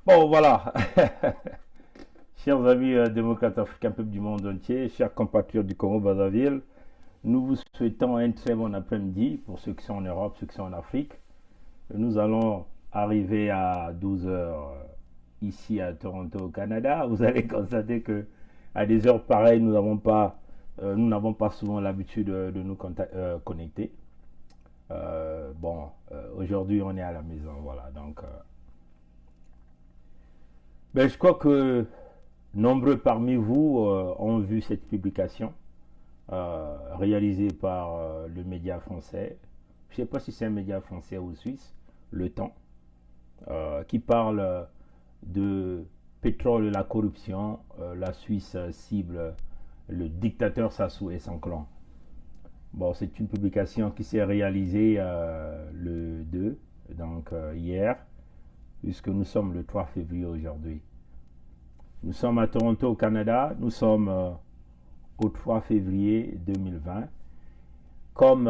Bon, voilà. Chers amis démocrates africains, peuple du monde entier, chers compatriotes du Congo-Brazzaville, nous vous souhaitons un très bon après-midi pour ceux qui sont en Europe, ceux qui sont en Afrique. Nous allons arriver à 12 heures ici à Toronto, au Canada. Vous allez constater que à des heures pareilles, nous n'avons pas souvent l'habitude de nous connecter. Aujourd'hui, on est à la maison, voilà. Donc, je crois que nombreux parmi vous ont vu cette publication réalisée par le média français. Je ne sais pas si c'est un média français ou suisse, Le Temps, qui parle de pétrole et la corruption. La Suisse cible le dictateur Sassou et son clan. Bon, c'est une publication qui s'est réalisée le 2, donc hier, puisque nous sommes le 3 février aujourd'hui. Nous sommes à Toronto, au Canada. Nous sommes au 3 février 2020. Comme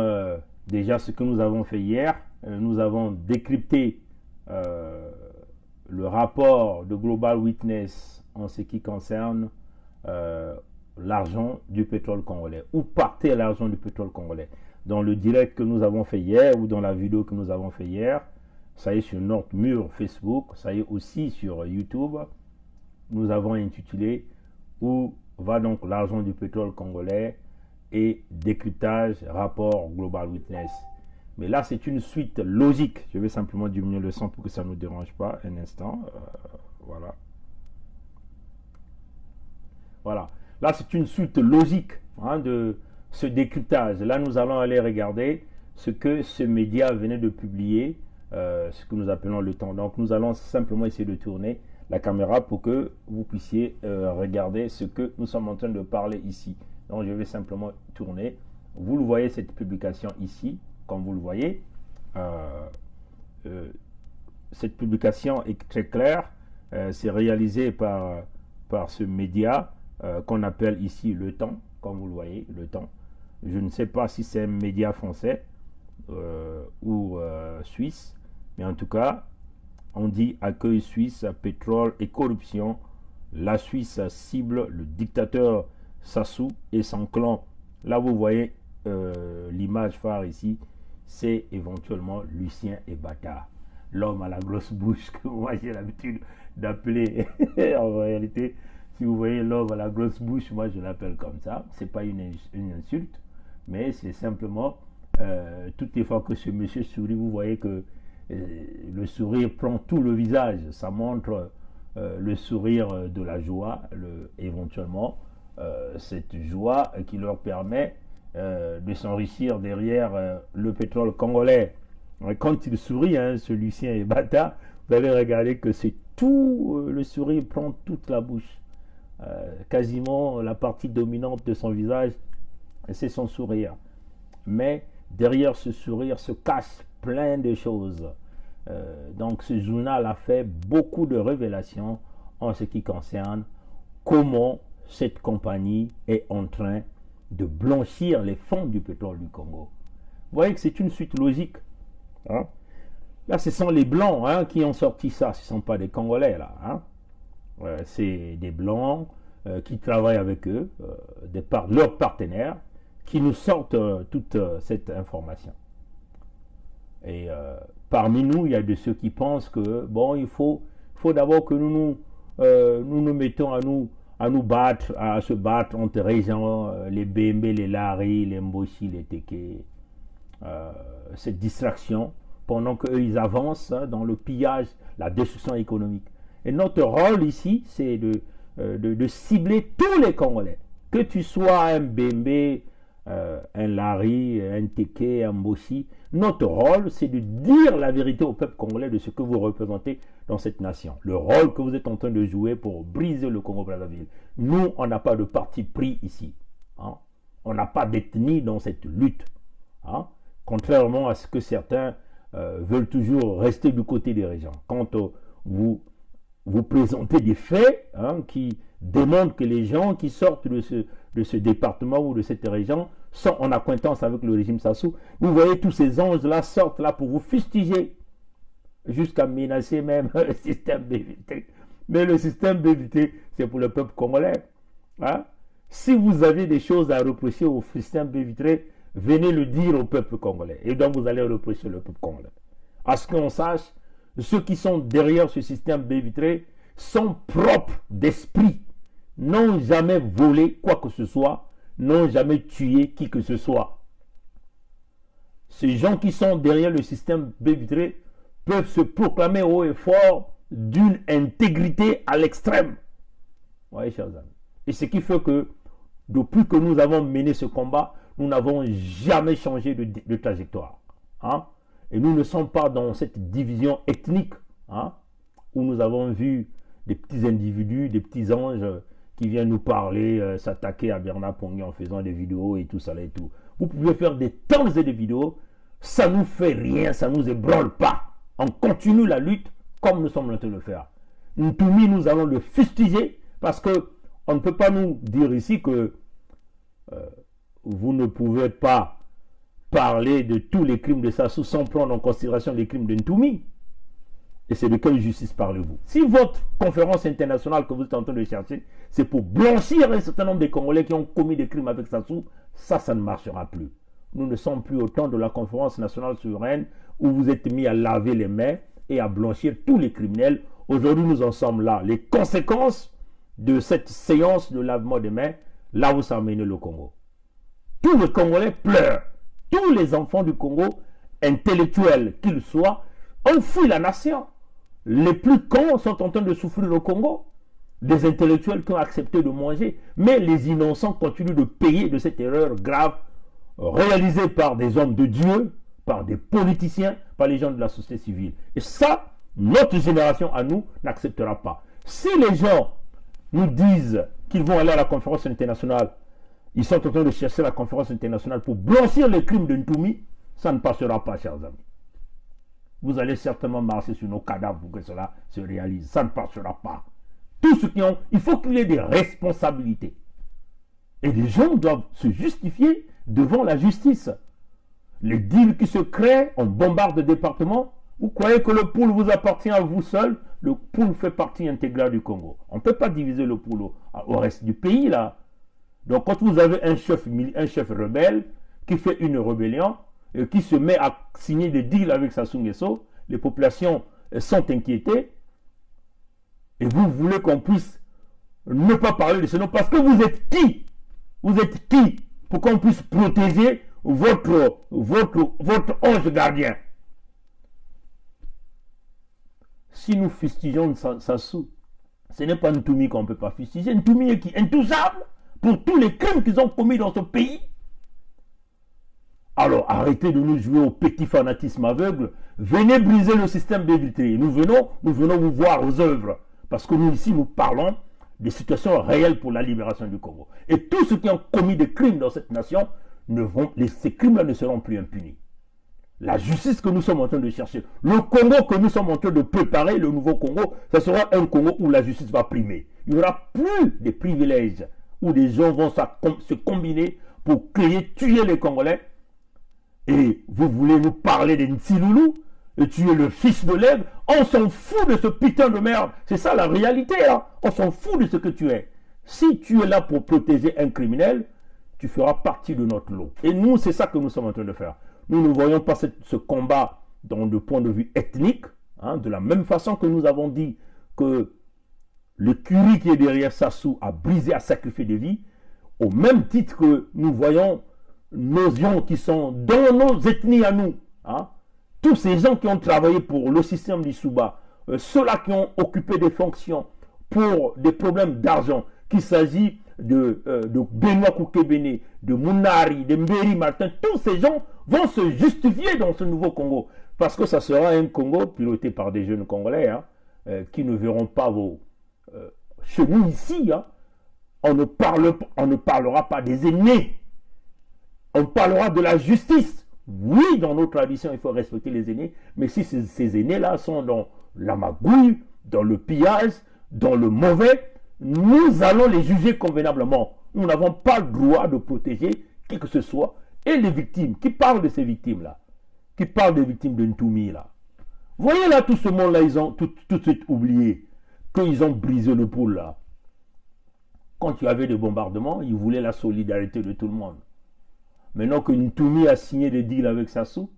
déjà ce que nous avons fait hier, nous avons décrypté le rapport de Global Witness en ce qui concerne l'argent du pétrole congolais. Où partait l'argent du pétrole congolais? Dans le direct que nous avons fait hier ou dans la vidéo que nous avons fait hier, ça y est sur notre mur Facebook, ça y est aussi sur YouTube, nous avons intitulé Où va donc l'argent du pétrole congolais et décryptage rapport Global Witness. Mais là, c'est une suite logique. Je vais simplement diminuer le son pour que ça ne nous dérange pas un instant. Voilà. Voilà. Là, c'est une suite logique de ce décryptage. Là, nous allons aller regarder ce que ce média venait de publier, ce que nous appelons Le Temps. Donc, nous allons simplement essayer de tourner la caméra pour que vous puissiez regarder ce que nous sommes en train de parler ici. Donc, je vais simplement tourner. Vous le voyez, cette publication ici, comme vous le voyez. Cette publication est très claire. C'est réalisé par ce média qu'on appelle ici Le Temps, comme vous le voyez, Le Temps. Je ne sais pas si c'est un média français ou suisse, mais en tout cas, on dit accueil suisse, pétrole et corruption. La Suisse cible le dictateur Sassou et son clan. Là, vous voyez l'image phare ici, c'est éventuellement Lucien Ebata, l'homme à la grosse bouche que moi j'ai l'habitude d'appeler. En réalité, si vous voyez l'homme à la grosse bouche, moi je l'appelle comme ça. C'est pas une insulte, mais c'est simplement toutes les fois que ce monsieur sourit, vous voyez que le sourire prend tout le visage. Ça montre le sourire de la joie, éventuellement cette joie qui leur permet de s'enrichir derrière le pétrole congolais. Quand il sourit, ce Lucien Ebata, vous allez regarder que c'est tout, le sourire prend toute la bouche. Quasiment la partie dominante de son visage, c'est son sourire. Mais derrière ce sourire se cache plein de choses. Donc ce journal a fait beaucoup de révélations en ce qui concerne comment cette compagnie est en train de blanchir les fonds du pétrole du Congo. Vous voyez que c'est une suite logique. Là, ce sont les Blancs qui ont sorti ça. Ce ne sont pas des Congolais, là. C'est des Blancs qui travaillent avec eux, leurs partenaires, qui nous sortent toute cette information. Et parmi nous, il y a de ceux qui pensent que, bon, il faut d'abord que nous mettons à nous battre, à se battre entre régions, les Bembe, les Lari, les Mboshi, les Teke, cette distraction, pendant qu'eux, ils avancent dans le pillage, la destruction économique. Et notre rôle ici, c'est de cibler tous les Congolais. Que tu sois un Bembe, un Lari, un Teke, un Mboshi, notre rôle, c'est de dire la vérité au peuple congolais de ce que vous représentez dans cette nation. Le rôle que vous êtes en train de jouer pour briser le Congo-Brazzaville. Nous, on n'a pas de parti pris ici. On n'a pas d'ethnie dans cette lutte. Contrairement à ce que certains veulent toujours rester du côté des régions. Quand vous présentez des faits qui démontrent que les gens qui sortent de ce département ou de cette région sont en acquaintance avec le régime Sassou, vous voyez tous ces anges-là sortent là pour vous fustiger. jusqu'à menacer même le système BVT. Mais le système BVT, c'est pour le peuple congolais. Hein? Si vous avez des choses à reprocher au système BVT, venez le dire au peuple congolais. Et donc vous allez reprocher le peuple congolais. À ce qu'on sache, ceux qui sont derrière ce système BVT sont propres d'esprit, n'ont jamais volé quoi que ce soit, n'ont jamais tué qui que ce soit. Ces gens qui sont derrière le système BVT peuvent se proclamer haut et fort d'une intégrité à l'extrême. Oui, chers amis. Et ce qui fait que depuis que nous avons mené ce combat, nous n'avons jamais changé de trajectoire. Hein? Et nous ne sommes pas dans cette division ethnique, hein, où nous avons vu des petits individus, des petits anges qui viennent nous parler, s'attaquer à Bernard Pongé en faisant des vidéos et tout ça là et tout. Vous pouvez faire des tonnes et des vidéos, ça ne nous fait rien, ça ne nous ébranle pas. On continue la lutte comme nous sommes en train de le faire. Ntoumi, nous allons le fustiger parce que on ne peut pas nous dire ici que vous ne pouvez pas parler de tous les crimes de Sassou sans prendre en considération les crimes de Ntoumi. Et c'est de quelle justice parlez-vous? Si votre conférence internationale que vous êtes en train de chercher, c'est pour blanchir un certain nombre de Congolais qui ont commis des crimes avec Sassou, ça ne marchera plus. Nous ne sommes plus au temps de la conférence nationale souveraine où vous êtes mis à laver les mains et à blanchir tous les criminels. Aujourd'hui, nous en sommes là. Les conséquences de cette séance de lavement des mains, là où ça a mené le Congo. Tous les Congolais pleurent. Tous les enfants du Congo, intellectuels qu'ils soient, ont fui la nation. Les plus cons sont en train de souffrir au Congo. Des intellectuels qui ont accepté de manger. Mais les innocents continuent de payer de cette erreur grave réalisée par des hommes de Dieu, par des politiciens, par les gens de la société civile. Et ça, notre génération à nous n'acceptera pas. Si les gens nous disent qu'ils vont aller à la conférence internationale, ils sont en train de chercher la conférence internationale pour blanchir les crimes de Ntoumi, ça ne passera pas, chers amis. Vous allez certainement marcher sur nos cadavres pour que cela se réalise. Ça ne passera pas. Tous ceux qui ont... Il faut qu'il y ait des responsabilités. Et les gens doivent se justifier devant la justice. Les deals qui se créent, on bombarde le département. Vous croyez que le pool vous appartient à vous seul? Le pool fait partie intégrale du Congo. On ne peut pas diviser le pool au reste du pays, là. Donc, quand vous avez un chef rebelle qui fait une rébellion, et qui se met à signer des deals avec Sassou Nguesso, les populations sont inquiétées, et vous voulez qu'on puisse ne pas parler de ce nom, parce que vous êtes qui? Vous êtes qui pour qu'on puisse protéger votre ange gardien? Si nous fustigeons Sassou, ce n'est pas Ntoumi qu'on ne peut pas fustiger. Ntoumi est qui? Intouchable pour tous les crimes qu'ils ont commis dans ce pays. Alors arrêtez de nous jouer au petit fanatisme aveugle. Venez briser le système BVT. Nous venons vous voir aux œuvres. Parce que nous ici, nous parlons des situations réelles pour la libération du Congo. Et tous ceux qui ont commis des crimes dans cette nation, ces crimes-là ne seront plus impunis. La justice que nous sommes en train de chercher, le Congo que nous sommes en train de préparer, le nouveau Congo, ce sera un Congo où la justice va primer. Il n'y aura plus de privilèges où des gens vont se combiner pour tuer les Congolais. Et vous voulez nous parler de Ntsiloulou et tu es le fils de l'aigle? On s'en fout de ce putain de merde. C'est ça la réalité. Hein? On s'en fout de ce que tu es. Si tu es là pour protéger un criminel, tu feras partie de notre lot. Et nous, c'est ça que nous sommes en train de faire. Nous ne voyons pas ce combat dans le point de vue ethnique. Hein, de la même façon que nous avons dit que le Curie qui est derrière Sassou a brisé, a sacrifié des vies. Au même titre que nous voyons nos gens qui sont dans nos ethnies à nous, hein? Tous ces gens qui ont travaillé pour le système d'Issouba, ceux-là qui ont occupé des fonctions pour des problèmes d'argent, qu'il s'agit de Benoît Koukébéné, de Mounari, de Mbéry Martin, tous ces gens vont se justifier dans ce nouveau Congo, parce que ça sera un Congo piloté par des jeunes Congolais, hein, qui ne verront pas chez nous ici, hein, on ne parlera pas des aînés. On parlera de la justice. Oui, dans nos traditions, il faut respecter les aînés. Mais si ces aînés-là sont dans la magouille, dans le pillage, dans le mauvais, nous allons les juger convenablement. Nous n'avons pas le droit de protéger qui que ce soit. Et les victimes, qui parlent de ces victimes-là? Qui parlent des victimes de Ntoumi, là? Voyez là, tout ce monde-là, ils ont tout de suite oublié qu'ils ont brisé le pôle là. Quand il y avait des bombardements, ils voulaient la solidarité de tout le monde. Maintenant que Ntoumi a signé des deals avec Sassou,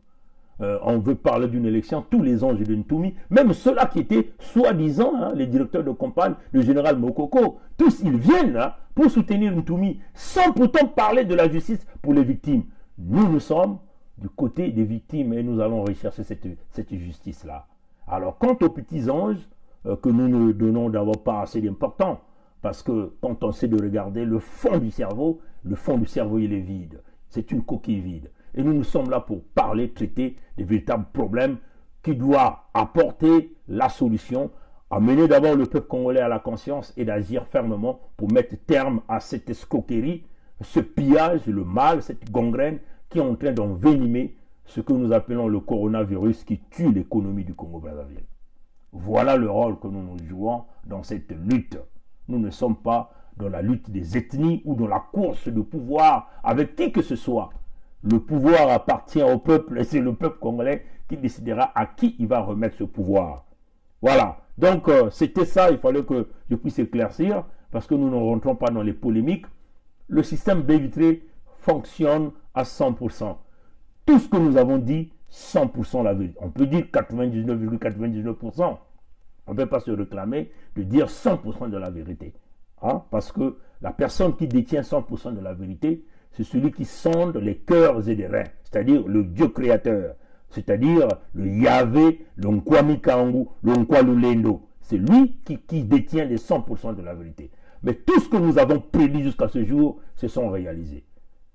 on veut parler d'une élection, tous les anges de Ntoumi, même ceux-là qui étaient soi-disant les directeurs de campagne, le général Mokoko, tous ils viennent pour soutenir Ntoumi sans pourtant parler de la justice pour les victimes. Nous sommes du côté des victimes et nous allons rechercher cette justice-là. Alors, quant aux petits anges, que nous ne donnons d'abord pas assez d'importance, parce que quand on essaie de regarder le fond du cerveau il est vide. C'est une coquille vide. Et nous sommes là pour parler, traiter des véritables problèmes qui doivent apporter la solution, amener d'abord le peuple congolais à la conscience et d'agir fermement pour mettre terme à cette escroquerie, ce pillage, le mal, cette gangrène qui est en train d'envenimer ce que nous appelons le coronavirus qui tue l'économie du Congo-Brazzaville. Voilà le rôle que nous jouons dans cette lutte. Nous ne sommes pas dans la lutte des ethnies ou dans la course de pouvoir avec qui que ce soit. Le pouvoir appartient au peuple et c'est le peuple congolais qui décidera à qui il va remettre ce pouvoir. Voilà. Donc, c'était ça, il fallait que je puisse éclaircir parce que nous ne rentrons pas dans les polémiques. Le système baie vitrée fonctionne à 100%. Tout ce que nous avons dit, 100% la vérité. On peut dire 99,99%. On ne peut pas se réclamer de dire 100% de la vérité. Parce que la personne qui détient 100% de la vérité, c'est celui qui sonde les cœurs et les reins, c'est-à-dire le Dieu créateur, c'est-à-dire le Yahvé, le Nkwami Kangu, le Nkwalulendo. C'est lui qui détient les 100% de la vérité. Mais tout ce que nous avons prédit jusqu'à ce jour se sont réalisés.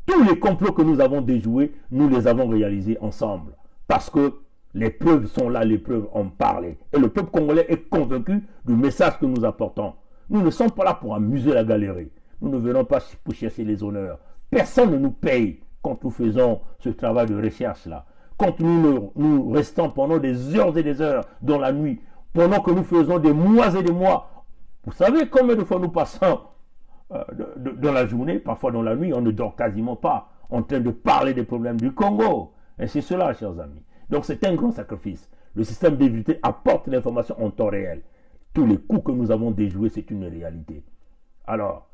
Tous les complots que nous avons déjoués, nous les avons réalisés ensemble. Parce que les preuves sont là, les preuves ont parlé. Et le peuple congolais est convaincu du message que nous apportons. Nous ne sommes pas là pour amuser la galerie. Nous ne venons pas pour chercher les honneurs. Personne ne nous paye quand nous faisons ce travail de recherche-là. Quand nous restons pendant des heures et des heures dans la nuit, pendant que nous faisons des mois et des mois. Vous savez combien de fois nous passons dans la journée, parfois dans la nuit, on ne dort quasiment pas, en train de parler des problèmes du Congo. Et c'est cela, chers amis. Donc c'est un grand sacrifice. Le système de vérité apporte l'information en temps réel. Tous les coups que nous avons déjoués, c'est une réalité. Alors,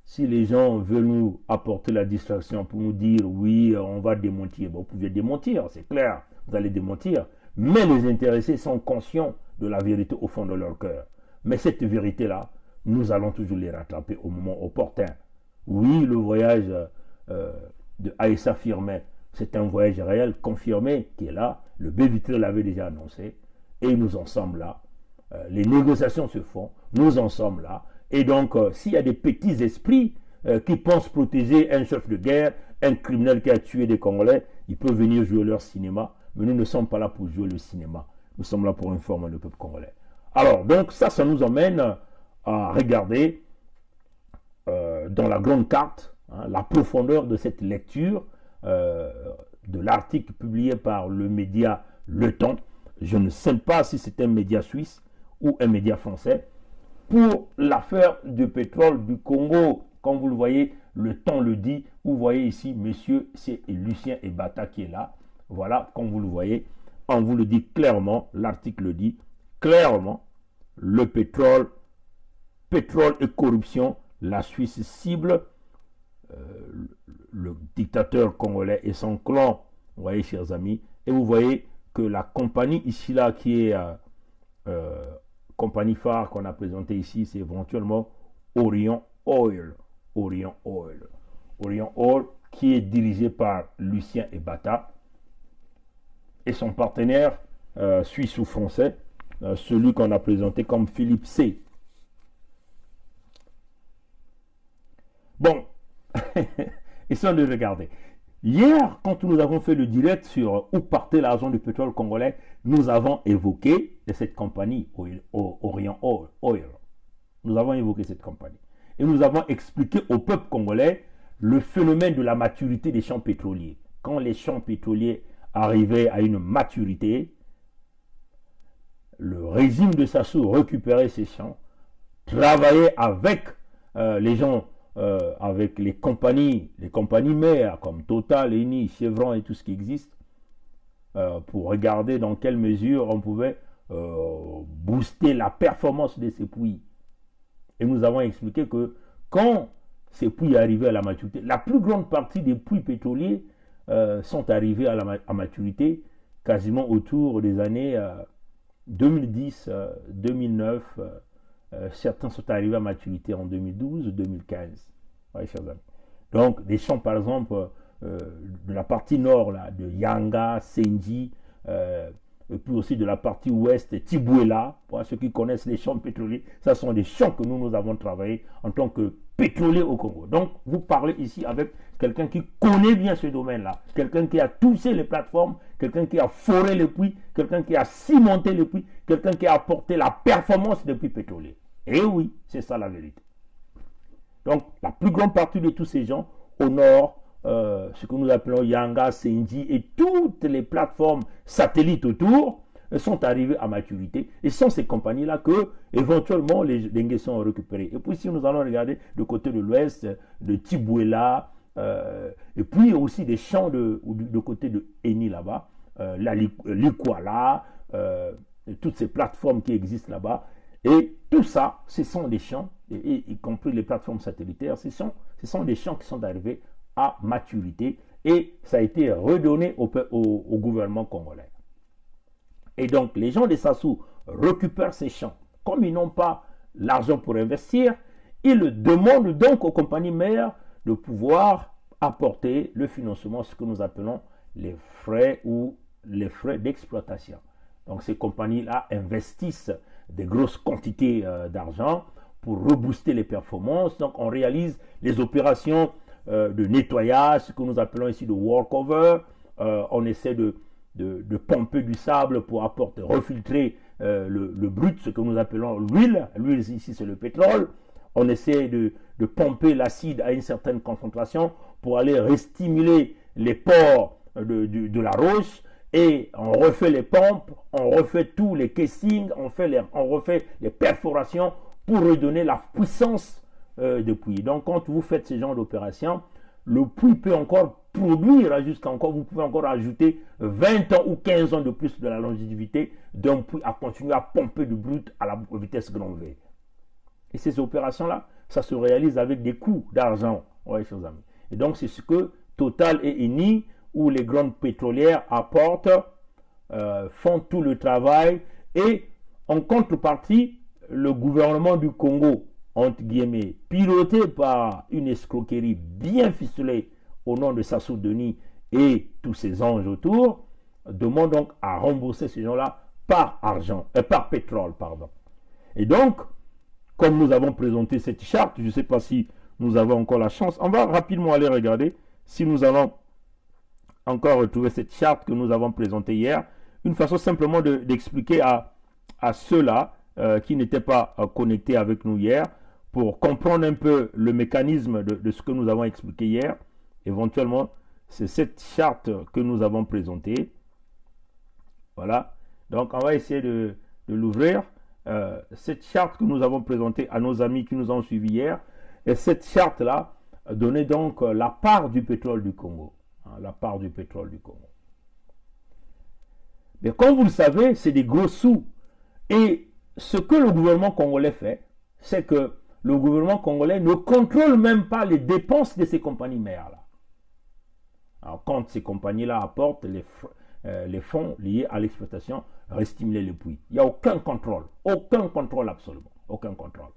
si les gens veulent nous apporter la distraction pour nous dire oui, on va démentir, vous pouvez démentir, c'est clair, vous allez démentir. Mais les intéressés sont conscients de la vérité au fond de leur cœur. Mais cette vérité-là, nous allons toujours les rattraper au moment opportun. Oui, le voyage de Aïssa Firmin, c'est un voyage réel, confirmé, qui est là. Le Bévitré l'avait déjà annoncé. Et nous en sommes là. Les négociations se font. Nous en sommes là. Et donc, s'il y a des petits esprits qui pensent protéger un chef de guerre, un criminel qui a tué des Congolais, ils peuvent venir jouer leur cinéma. Mais nous ne sommes pas là pour jouer le cinéma. Nous sommes là pour informer le peuple congolais. Alors, donc, ça nous emmène à regarder dans la grande carte la profondeur de cette lecture de l'article publié par le média Le Temps. Je ne sais pas si c'est un média suisse ou un média français. Pour l'affaire du pétrole du Congo, comme vous le voyez, Le Temps le dit. Vous voyez ici, monsieur, c'est Lucien Ebata qui est là. Voilà, comme vous le voyez, on vous le dit clairement, l'article le dit clairement, le pétrole et corruption, la Suisse cible le dictateur congolais et son clan, vous voyez, chers amis, et vous voyez que la compagnie ici là qui est compagnie phare qu'on a présentée ici, c'est éventuellement Orion Oil. Orion Oil. Orion Oil qui est dirigé par Lucien Ebata et son partenaire suisse ou français, celui qu'on a présenté comme Philippe C. Bon, essayons de regarder. Hier, quand nous avons fait le direct sur où partait l'argent du pétrole congolais, nous avons évoqué cette compagnie Orion Oil. Nous avons évoqué cette compagnie. Et nous avons expliqué au peuple congolais le phénomène de la maturité des champs pétroliers. Quand les champs pétroliers arrivaient à une maturité, le régime de Sassou récupérait ces champs, travaillait avec les gens, avec les compagnies mères comme Total, Eni, Chevron et tout ce qui existe, pour regarder dans quelle mesure on pouvait booster la performance de ces puits. Et nous avons expliqué que quand ces puits arrivaient à la maturité, la plus grande partie des puits pétroliers sont arrivés à maturité quasiment autour des années 2010, 2009. Certains sont arrivés à maturité en 2012 ou 2015. Ouais, chers amis. Donc, des champs, par exemple, de la partie nord, là, de Yanga, Senji, et puis aussi de la partie ouest, Tibuela, pour ceux qui connaissent les champs pétroliers, ça sont des champs que nous avons travaillé en tant que pétrolier au Congo. Donc, vous parlez ici avec quelqu'un qui connaît bien ce domaine-là, quelqu'un qui a touché les plateformes, quelqu'un qui a foré les puits, quelqu'un qui a cimenté les puits, quelqu'un qui a apporté la performance des puits pétroliers. Et oui, c'est ça la vérité. Donc, la plus grande partie de tous ces gens au nord, ce que nous appelons Yanga, Senji et toutes les plateformes satellites autour sont arrivées à maturité. Et ce sont ces compagnies-là que, éventuellement, les Dengues ont récupérées. Et puis, si nous allons regarder du côté de l'ouest, de Tibuela, et puis aussi des champs de côté de Eni là-bas, l'Ikwala, toutes ces plateformes qui existent là-bas. Et tout ça, ce sont des champs, y compris les plateformes satellitaires, ce sont des champs qui sont arrivés à maturité et ça a été redonné au gouvernement congolais. Et donc, les gens de Sassou récupèrent ces champs. Comme ils n'ont pas l'argent pour investir, ils demandent donc aux compagnies mères de pouvoir apporter le financement, ce que nous appelons les frais ou les frais d'exploitation. Donc, ces compagnies-là investissent des grosses quantités d'argent pour rebooster les performances. Donc, on réalise les opérations de nettoyage, ce que nous appelons ici de workover. On essaie de pomper du sable pour refiltrer le brut, ce que nous appelons l'huile. L'huile ici, c'est le pétrole. On essaie de pomper l'acide à une certaine concentration pour aller restimuler les pores de la roche. Et on refait les pompes, on refait tous les castings, on refait les perforations pour redonner la puissance du puits. Donc, quand vous faites ce genre d'opération, le puits peut encore produire vous pouvez encore ajouter 20 ans ou 15 ans de plus de la longévité d'un puits à continuer à pomper du brut à la vitesse grand V. Et ces opérations-là, ça se réalise avec des coûts d'argent, ouais, chers amis. Et donc, c'est ce que Total et Eni, où les grandes pétrolières apportent, font tout le travail et en contrepartie, le gouvernement du Congo, entre guillemets, piloté par une escroquerie bien ficelée au nom de Sassou Denis et tous ses anges autour, demande donc à rembourser ces gens-là par pétrole, pardon. Et donc, comme nous avons présenté cette charte, je ne sais pas si nous avons encore la chance, on va rapidement aller regarder si nous allons encore retrouver cette charte que nous avons présentée hier, une façon simplement d'expliquer à ceux-là qui n'étaient pas connectés avec nous hier, pour comprendre un peu le mécanisme de ce que nous avons expliqué hier. Éventuellement, c'est cette charte que nous avons présentée. Voilà. Donc, on va essayer de l'ouvrir. Cette charte que nous avons présentée à nos amis qui nous ont suivis hier. Et cette charte-là donnait donc la part du pétrole du Congo. La part du pétrole du Congo. Mais comme vous le savez, c'est des gros sous. Et ce que le gouvernement congolais fait, c'est que le gouvernement congolais ne contrôle même pas les dépenses de ces compagnies mères-là. Alors, quand ces compagnies-là apportent les fonds liés à l'exploitation, restimuler les puits. Il n'y a aucun contrôle absolument, aucun contrôle.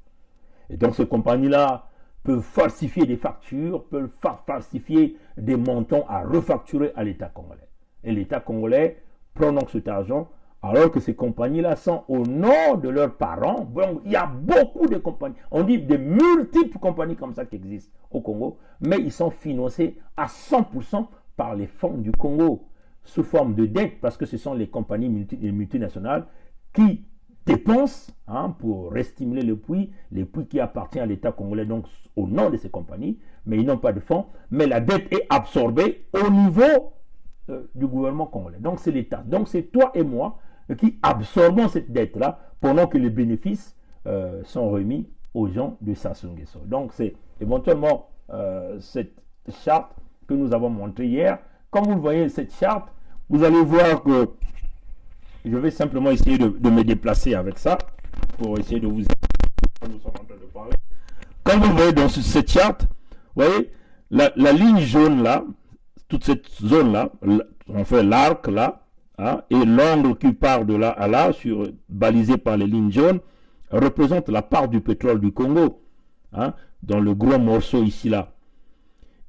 Et donc ces compagnies-là peuvent falsifier des factures, peuvent falsifier des montants à refacturer à l'État congolais. Et l'État congolais prend donc cet argent, alors que ces compagnies-là sont au nom de leurs parents. Bon, il y a beaucoup de compagnies, on dit de multiples compagnies comme ça qui existent au Congo, mais ils sont financés à 100% par les fonds du Congo, sous forme de dette, parce que ce sont les compagnies multinationales qui dépensent pour restimuler les puits qui appartiennent à l'État congolais, donc au nom de ces compagnies, mais ils n'ont pas de fonds, mais la dette est absorbée au niveau du gouvernement congolais. Donc c'est l'État. Donc c'est toi et moi qui absorbons cette dette-là pendant que les bénéfices sont remis aux gens de Sassou Nguesso. Donc c'est éventuellement cette charte que nous avons montrée hier. Comme vous le voyez, cette charte vous allez voir que je vais simplement essayer de me déplacer avec ça pour essayer de vous nous sommes en train de parler. Quand vous voyez dans cette charte, vous voyez la ligne jaune là, toute cette zone là, on fait l'arc là, hein, et l'angle qui part de là à là, balisé par les lignes jaunes, représente la part du pétrole du Congo, hein, dans le gros morceau ici là.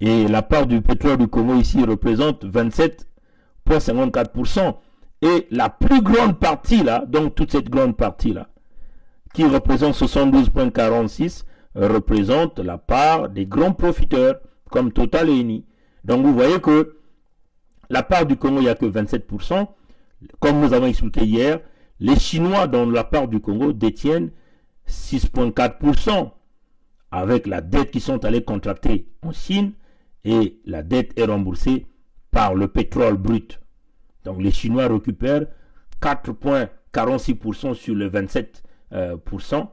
Et la part du pétrole du Congo ici représente 27,54%. Et la plus grande partie là, donc toute cette grande partie là, qui représente 72,46, représente la part des grands profiteurs comme Total et Eni. Donc vous voyez que la part du Congo, il n'y a que 27%. Comme nous avons expliqué hier, les Chinois dans la part du Congo détiennent 6,4% avec la dette qu'ils sont allés contracter en Chine, et la dette est remboursée par le pétrole brut. Donc les Chinois récupèrent 4,46% sur les 27%.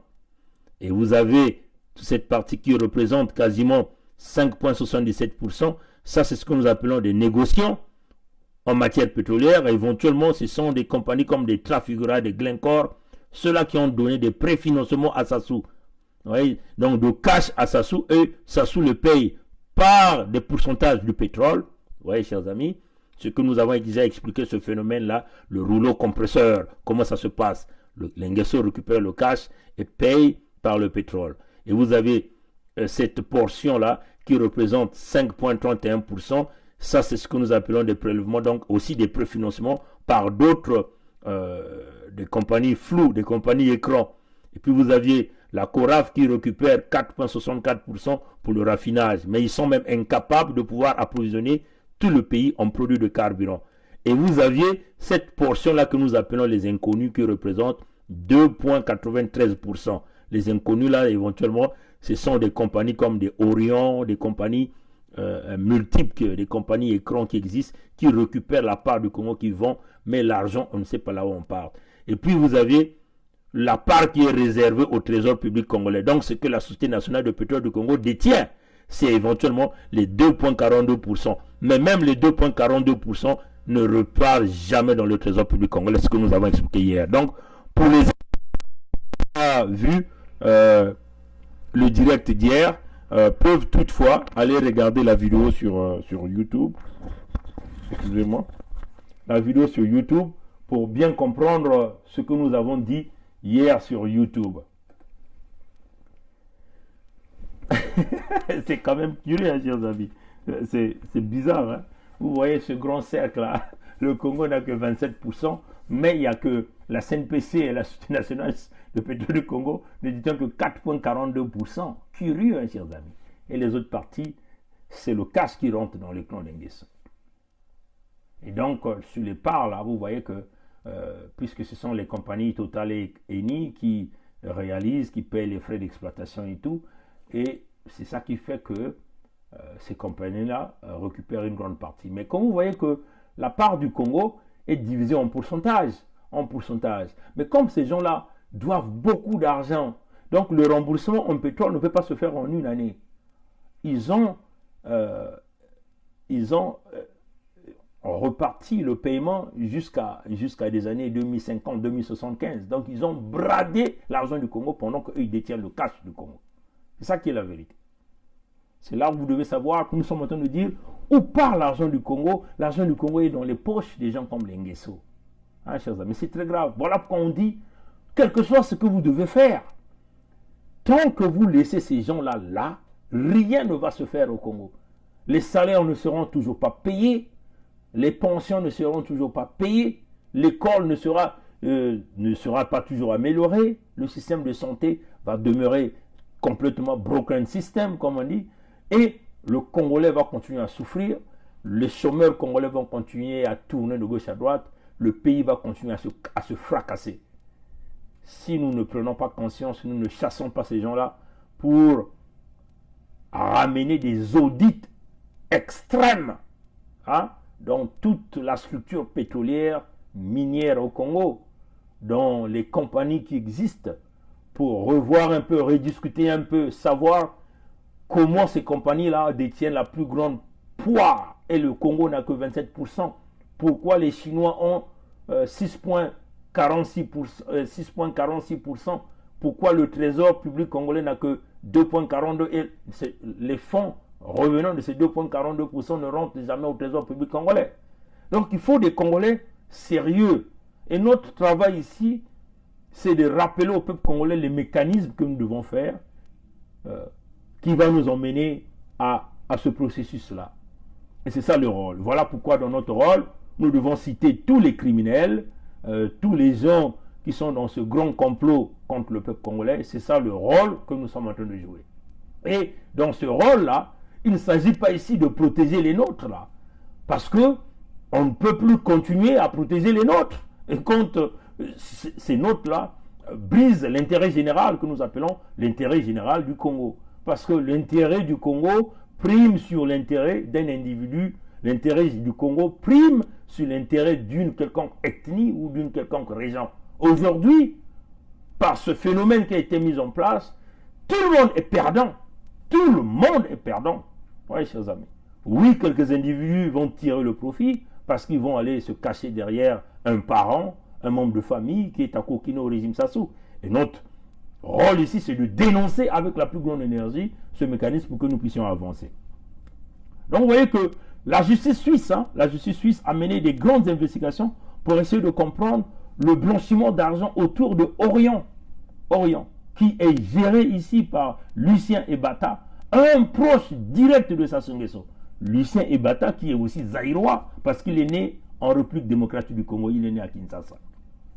Et vous avez cette partie qui représente quasiment 5,77%. Ça, c'est ce que nous appelons des négociants en matière pétrolière. Éventuellement, ce sont des compagnies comme des Trafigura, des Glencore, ceux-là qui ont donné des préfinancements à Sassou. Oui, donc de cash à Sassou, et Sassou le paye par des pourcentages du pétrole. Vous voyez, chers amis, ce que nous avons déjà expliqué, ce phénomène-là, le rouleau compresseur, comment ça se passe. L'Ingesso récupère le cash et paye par le pétrole. Et vous avez cette portion-là qui représente 5,31%. Ça, c'est ce que nous appelons des prélèvements, donc aussi des préfinancements par d'autres des compagnies floues, des compagnies écrans. Et puis vous aviez la Coraf qui récupère 4,64% pour le raffinage. Mais ils sont même incapables de pouvoir approvisionner tout le pays en produits de carburant. Et vous aviez cette portion-là que nous appelons les inconnus qui représentent 2,93%. Les inconnus là, éventuellement, ce sont des compagnies comme des Orion, des compagnies multiples, des compagnies écrans qui existent, qui récupèrent la part du Congo, qui vont, mais l'argent, on ne sait pas là où on part. Et puis vous avez la part qui est réservée au trésor public congolais. Donc ce que la Société nationale de pétrole du Congo détient, c'est éventuellement les 2,42%. Mais même les 2,42% ne repartent jamais dans le trésor public congolais, ce que nous avons expliqué hier. Donc, pour les vu le direct d'hier, peuvent toutefois aller regarder la vidéo sur YouTube. Excusez-moi. La vidéo sur YouTube pour bien comprendre ce que nous avons dit hier sur YouTube. C'est quand même curieux, hein, chers amis. C'est bizarre, hein? Vous voyez ce grand cercle-là. Le Congo n'a que 27%, mais il n'y a que la CNPC et la Société nationale de pétrole du Congo ne détiennent que 4,42%. Curieux, hein, chers amis. Et les autres parties, c'est le cash qui rentre dans les plans d'Ingesso. Et donc, sur les parts, là, vous voyez que, puisque ce sont les compagnies Total et Eni qui réalisent, qui payent les frais d'exploitation et tout, et c'est ça qui fait que ces compagnies-là récupèrent une grande partie. Mais comme vous voyez que la part du Congo est divisée en pourcentage. Mais comme ces gens-là doivent beaucoup d'argent, donc le remboursement en pétrole ne peut pas se faire en une année. Ils ont reparti le paiement jusqu'à des années 2050, 2075. Donc ils ont bradé l'argent du Congo pendant qu'eux ils détiennent le cash du Congo. C'est ça qui est la vérité. C'est là où vous devez savoir que nous sommes en train de dire où part l'argent du Congo. L'argent du Congo est dans les poches des gens comme l'Ingesso. Hein, chers amis, c'est très grave. Voilà pourquoi on dit, quel que soit ce que vous devez faire, tant que vous laissez ces gens-là là, rien ne va se faire au Congo. Les salaires ne seront toujours pas payés, les pensions ne seront toujours pas payées, l'école ne sera pas toujours améliorée, le système de santé va demeurer complètement broken system, comme on dit, et le Congolais va continuer à souffrir, les chômeurs congolais vont continuer à tourner de gauche à droite, le pays va continuer à se fracasser. Si nous ne prenons pas conscience, nous ne chassons pas ces gens-là pour ramener des audits extrêmes, hein, dans toute la structure pétrolière, minière au Congo, dans les compagnies qui existent, pour revoir un peu, rediscuter un peu, savoir comment ces compagnies-là détiennent la plus grande poids. Et le Congo n'a que 27%. pourquoi les Chinois ont 6,46%, pourquoi le trésor public congolais n'a que 2,42% et les fonds revenant de ces 2,42% ne rentrent jamais au trésor public congolais. Donc il faut des Congolais sérieux. Et notre travail ici, c'est de rappeler au peuple congolais les mécanismes que nous devons faire, qui va nous emmener à ce processus-là. Et c'est ça le rôle. Voilà pourquoi dans notre rôle, nous devons citer tous les criminels, tous les gens qui sont dans ce grand complot contre le peuple congolais. C'est ça le rôle que nous sommes en train de jouer. Et dans ce rôle-là, il ne s'agit pas ici de protéger les nôtres, là. Parce que on ne peut plus continuer à protéger les nôtres. Et quand ces nôtres-là brisent l'intérêt général que nous appelons l'intérêt général du Congo. Parce que l'intérêt du Congo prime sur l'intérêt d'un individu. L'intérêt du Congo prime sur l'intérêt d'une quelconque ethnie ou d'une quelconque région. Aujourd'hui, par ce phénomène qui a été mis en place, tout le monde est perdant. Tout le monde est perdant. Oui, chers amis. Oui, quelques individus vont tirer le profit parce qu'ils vont aller se cacher derrière un parent, un membre de famille qui est à coquiner au régime Sassou. Et notre rôle ici, c'est de dénoncer avec la plus grande énergie ce mécanisme pour que nous puissions avancer. Donc vous voyez que la justice suisse a mené des grandes investigations pour essayer de comprendre le blanchiment d'argent autour de Orion, qui est géré ici par Lucien Ebata, un proche direct de Sassou Nguesso. Lucien Ebata qui est aussi zaïrois parce qu'il est né en République démocratique du Congo, il est né à Kinshasa.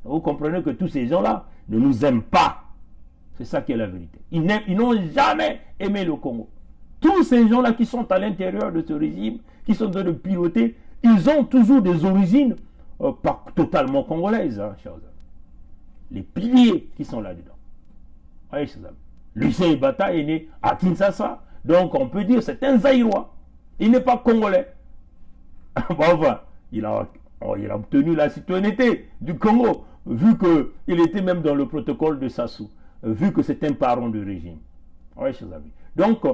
Vous comprenez que tous ces gens-là ne nous aiment pas. C'est ça qui est la vérité. Ils n'ont jamais aimé le Congo. Tous ces gens-là qui sont à l'intérieur de ce régime, qui sont en train de piloter, ils ont toujours des origines pas totalement congolaises, hein, chers amis. Les piliers qui sont là-dedans. Oui, chers amis. Lucien Ebata est né à Kinshasa, donc on peut dire c'est un Zaïrois. Il n'est pas congolais. Bon, enfin, il a obtenu la citoyenneté du Congo, vu qu'il était même dans le protocole de Sassou, vu que c'est un parent du régime. Oui, chers amis. Donc,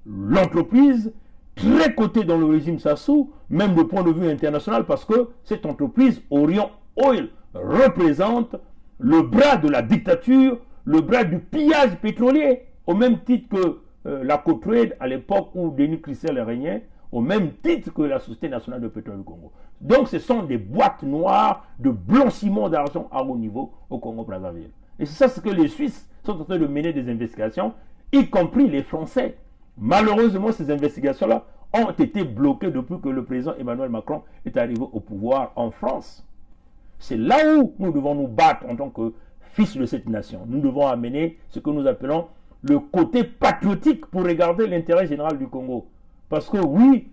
l'entreprise, très cotée dans le régime Sassou, même du point de vue international, parce que cette entreprise, Orion Oil, représente le bras de la dictature, le bras du pillage pétrolier, au même titre que la Cotrade à l'époque où Denis Christel régnait, au même titre que la Société nationale de pétrole du Congo. Donc ce sont des boîtes noires de blanchiment d'argent à haut niveau au Congo-Brazzaville. Et c'est ça ce que les Suisses sont en train de mener des investigations, y compris les Français. Malheureusement, ces investigations-là ont été bloquées depuis que le président Emmanuel Macron est arrivé au pouvoir en France. C'est là où nous devons nous battre en tant que fils de cette nation. Nous devons amener ce que nous appelons le côté patriotique pour regarder l'intérêt général du Congo. Parce que oui,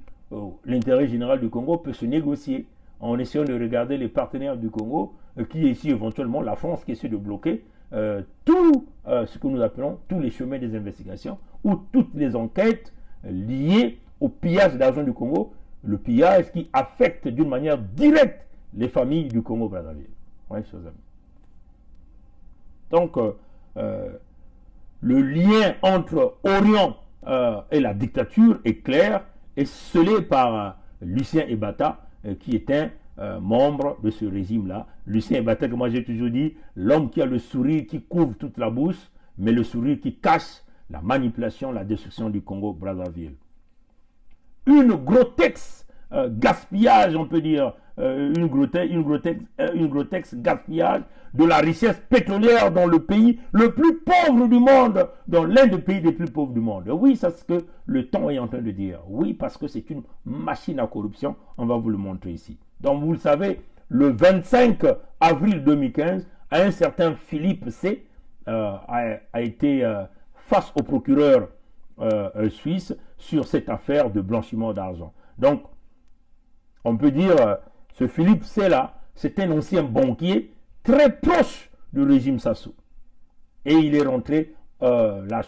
l'intérêt général du Congo peut se négocier en essayant de regarder les partenaires du Congo, qui est ici éventuellement la France qui essaie de bloquer tout ce que nous appelons tous les chemins des investigations ou toutes les enquêtes liées au pillage d'argent du Congo, le pillage qui affecte d'une manière directe les familles du Congo-Brazzaville. Oui, chers amis. Donc, le lien entre Orion et la dictature est clair et scellé par Lucien Ebata, qui est un membre de ce régime-là. Lucien Ebata, que moi j'ai toujours dit, l'homme qui a le sourire qui couvre toute la bouche, mais le sourire qui cache la manipulation, la destruction du Congo-Brazzaville. Une grotesque gaspillage, on peut dire, une grotesque gaspillage de la richesse pétrolière dans le pays le plus pauvre du monde, dans l'un des pays les plus pauvres du monde. Oui, c'est ce que le temps est en train de dire. Oui, parce que c'est une machine à corruption. On va vous le montrer ici. Donc, vous le savez, le 25 avril 2015, un certain Philippe C. a été face au procureur suisse sur cette affaire de blanchiment d'argent. Donc, on peut dire, ce Philippe C. là, c'est un ancien banquier très proche du régime Sassou. Et il est rentré, la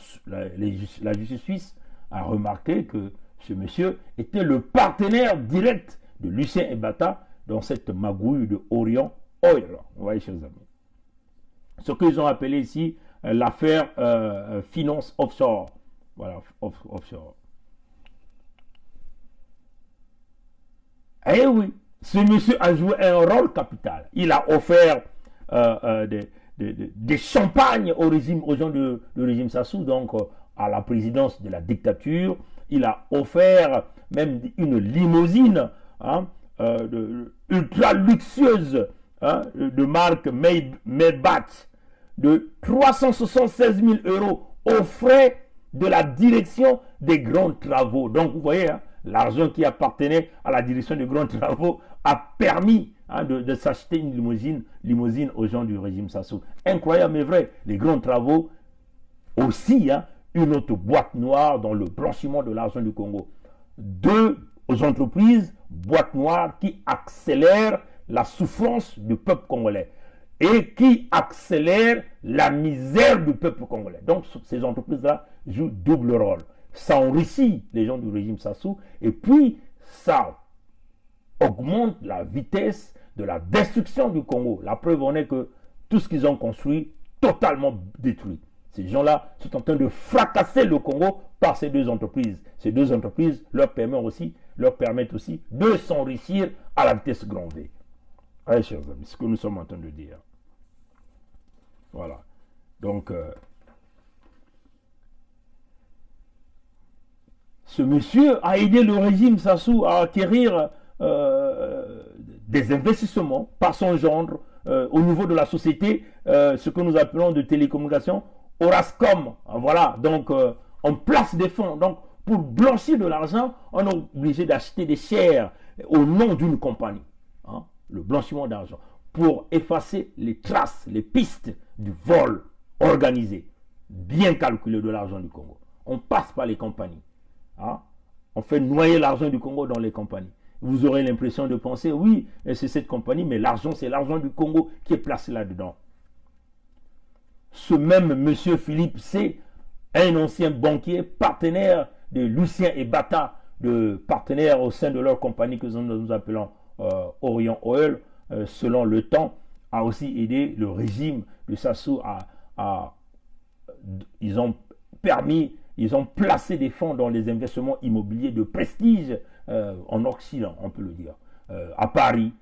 justice suisse a remarqué que ce monsieur était le partenaire direct de Lucien Ebata dans cette magouille de Orion Oil. Vous voyez, chers amis. Ce qu'ils ont appelé ici l'affaire finance offshore. Voilà, offshore. Eh oui, ce monsieur a joué un rôle capital. Il a offert des champagnes au régime, aux gens du régime Sassou, donc à la présidence de la dictature. Il a offert même une limousine hein, ultra luxueuse hein, de marque Maybach de 376 000 € aux frais de la direction des grands travaux. Donc vous voyez, hein, l'argent qui appartenait à la direction des grands travaux a permis hein, de s'acheter une limousine aux gens du régime Sassou. Incroyable mais vrai. Les grands travaux aussi, hein, une autre boîte noire dans le blanchiment de l'argent du Congo. Deux entreprises, boîte noire qui accélèrent la souffrance du peuple congolais et qui accélèrent la misère du peuple congolais. Donc ces entreprises-là jouent double rôle. Ça enrichit les gens du régime Sassou et puis ça augmente la vitesse de la destruction du Congo. La preuve en est que tout ce qu'ils ont construit, totalement détruit. Ces gens-là sont en train de fracasser le Congo par ces deux entreprises. Ces deux entreprises leur permettent aussi de s'enrichir à la vitesse grand V. Allez, chers amis, ce que nous sommes en train de dire. Voilà. Donc, ce monsieur a aidé le régime Sassou à acquérir des investissements par son gendre au niveau de la société, ce que nous appelons de télécommunications, Orascom. Voilà, donc on place des fonds. Donc, pour blanchir de l'argent, on est obligé d'acheter des shares au nom d'une compagnie. Hein, le blanchiment d'argent. Pour effacer les traces, les pistes du vol organisé, bien calculé de l'argent du Congo. On passe par les compagnies. Hein, on fait noyer l'argent du Congo dans les compagnies. Vous aurez l'impression de penser, oui, c'est cette compagnie, mais l'argent, c'est l'argent du Congo qui est placé là-dedans. Ce même monsieur Philippe C., un ancien banquier, partenaire de Lucien et Bata, de partenaires au sein de leur compagnie que nous appelons Orient Oil, selon le temps, a aussi aidé le régime de Sassou ils ont placé des fonds dans les investissements immobiliers de prestige en Occident, on peut le dire, à Paris,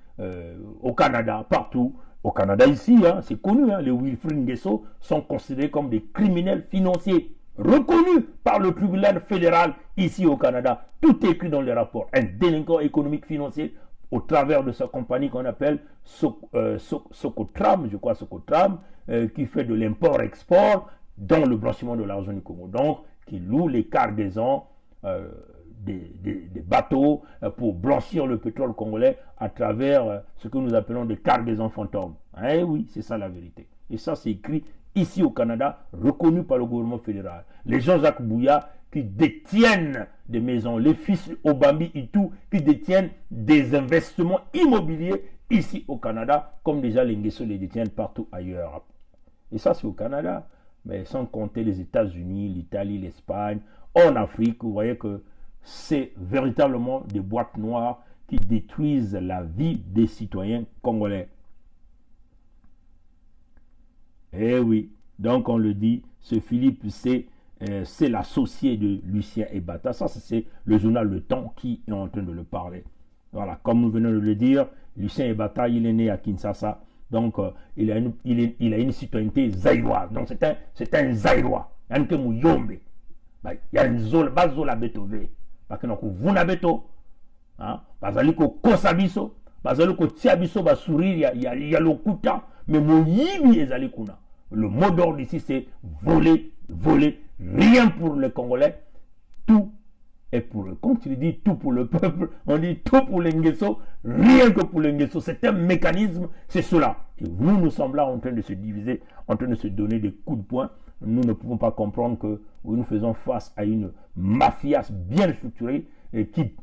au Canada, partout. Au Canada ici, hein, c'est connu, hein, les Wilfrid Nguesso sont considérés comme des criminels financiers, reconnus par le tribunal fédéral ici au Canada. Tout est écrit dans les rapports. Un délinquant économique financier au travers de sa compagnie qu'on appelle Socotram, je crois Socotram, qui fait de l'import-export dans le blanchiment de l'argent du Congo. Donc, qui loue les cargaisons des bateaux pour blanchir le pétrole congolais à travers ce que nous appelons des cargaisons fantômes. Eh oui, c'est ça la vérité. Et ça, c'est écrit ici au Canada, reconnu par le gouvernement fédéral. Les Jean-Jacques Bouya qui détiennent des maisons, les fils Obambi et tout, qui détiennent des investissements immobiliers ici au Canada, comme déjà les Nguesso les détiennent partout ailleurs. Et ça, c'est au Canada. Mais sans compter les États-Unis, l'Italie, l'Espagne, en Afrique, vous voyez que c'est véritablement des boîtes noires qui détruisent la vie des citoyens congolais. Eh oui, donc on le dit, ce Philippe, c'est l'associé de Lucien et Bata. Ça, c'est le journal Le Temps qui est en train de le parler. Voilà, comme nous venons de le dire, Lucien et Bata, il est né à Kinshasa. Donc, il a une citoyenneté zaïroise. Donc, c'est un zaïrois. Il y a un Mouyombe. Il y a une zone, bazola betove. Parce que vous n'avez pas. Bazali ko kosabiso. Bazali ko tiabiso basourir. Il y a le kuta. Mais Moyibi ezali kuna. Le mot d'ordre ici, c'est voler, voler. Rien pour les Congolais. Tout est pour eux. Quand tu dis tout pour le peuple, on dit tout pour les Nguesso, rien que pour les Nguesso. C'est un mécanisme, c'est cela. Et nous sommes là en train de se diviser, en train de se donner des coups de poing. Nous ne pouvons pas comprendre que nous faisons face à une mafia bien structurée et qui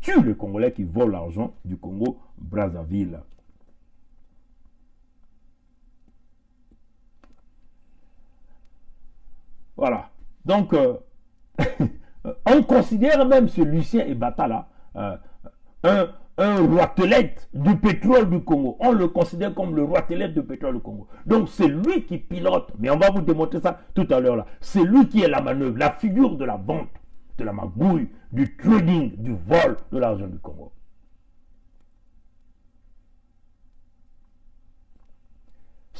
tue les Congolais, qui vole l'argent du Congo, Brazzaville. Voilà. Donc, on considère même ce Lucien et Bata là un roitelette du pétrole du Congo. On le considère comme le roitelette du pétrole du Congo. Donc c'est lui qui pilote, mais on va vous démontrer ça tout à l'heure là. C'est lui qui est la manœuvre, la figure de la vente, de la magouille, du trading, du vol de l'argent du Congo.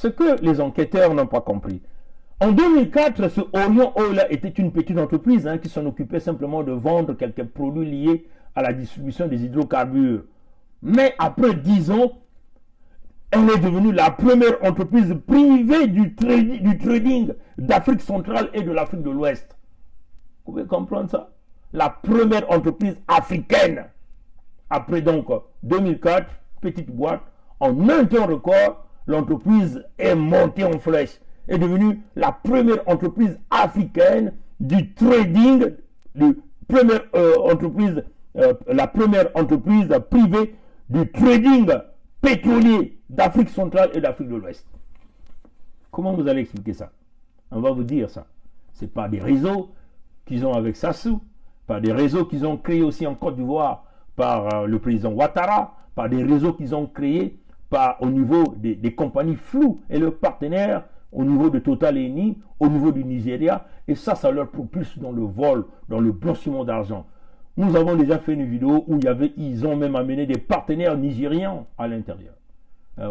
ce que les enquêteurs n'ont pas compris. En 2004, ce Orion Oil était une petite entreprise qui s'en occupait simplement de vendre quelques produits liés à la distribution des hydrocarbures. Mais après 10 ans, elle est devenue la première entreprise privée du trading d'Afrique centrale et de l'Afrique de l'Ouest. Vous pouvez comprendre ça? La première entreprise africaine. Après donc 2004, petite boîte, en un temps record, l'entreprise est montée en flèche. Est devenue la première entreprise africaine du trading, la première entreprise privée du trading pétrolier d'Afrique centrale et d'Afrique de l'Ouest. Comment vous allez expliquer ça? On va vous dire ça. C'est pas des réseaux qu'ils ont avec Sassou, par des réseaux qu'ils ont créés aussi en Côte d'Ivoire par le président Ouattara, par des réseaux qu'ils ont créés au niveau des compagnies floues et leurs partenaires, au niveau de Total Eni, au niveau du Nigeria, et ça leur propulse dans le vol, dans le blanchiment d'argent. Nous avons déjà fait une vidéo où ils ont même amené des partenaires nigérians à l'intérieur,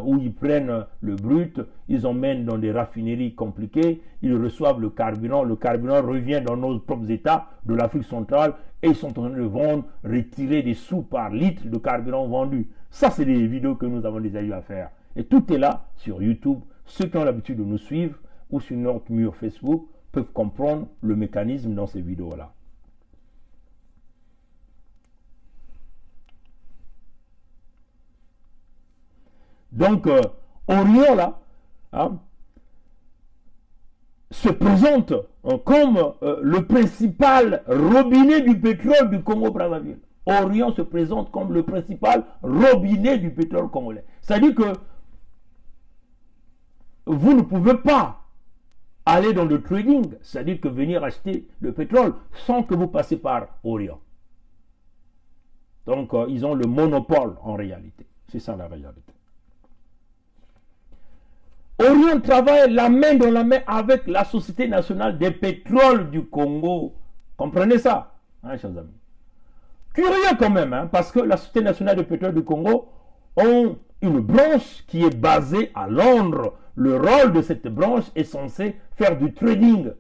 où ils prennent le brut, ils emmènent dans des raffineries compliquées, ils reçoivent le carburant revient dans nos propres États de l'Afrique centrale, et ils sont en train de vendre, retirer des sous par litre de carburant vendu. Ça, c'est des vidéos que nous avons déjà eu à faire. Et tout est là sur YouTube. Ceux qui ont l'habitude de nous suivre ou sur notre mur Facebook peuvent comprendre le mécanisme dans ces vidéos-là. Donc, Orion, là, se présente comme le principal robinet du pétrole du Congo-Brazzaville. Orion se présente comme le principal robinet du pétrole congolais. C'est-à-dire que vous ne pouvez pas aller dans le trading, c'est-à-dire que venir acheter le pétrole sans que vous passez par Orion. Donc, ils ont le monopole en réalité. C'est ça la réalité. Orion travaille la main dans la main avec la Société nationale des pétroles du Congo. Comprenez ça, chers amis. Curieux quand même, parce que la Société nationale des pétroles du Congo ont une branche qui est basée à Londres. Le rôle de cette branche est censé faire du trading.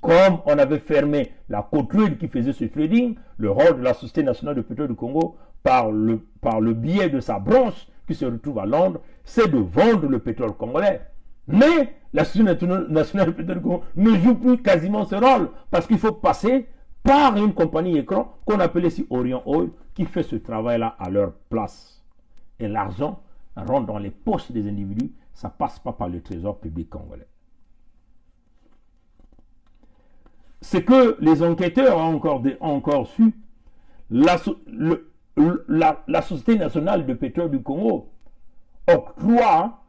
Comme on avait fermé la Cotrade qui faisait ce trading, le rôle de la Société nationale de pétrole du Congo, par le biais de sa branche qui se retrouve à Londres, c'est de vendre le pétrole congolais. Mais la Société nationale de pétrole du Congo ne joue plus quasiment ce rôle parce qu'il faut passer par une compagnie écran qu'on appelle ici Orion Oil qui fait ce travail-là à leur place. Et l'argent rentre dans les poches des individus, ça ne passe pas par le trésor public congolais. Ce que les enquêteurs ont encore su, la Société nationale de pétrole du Congo octroie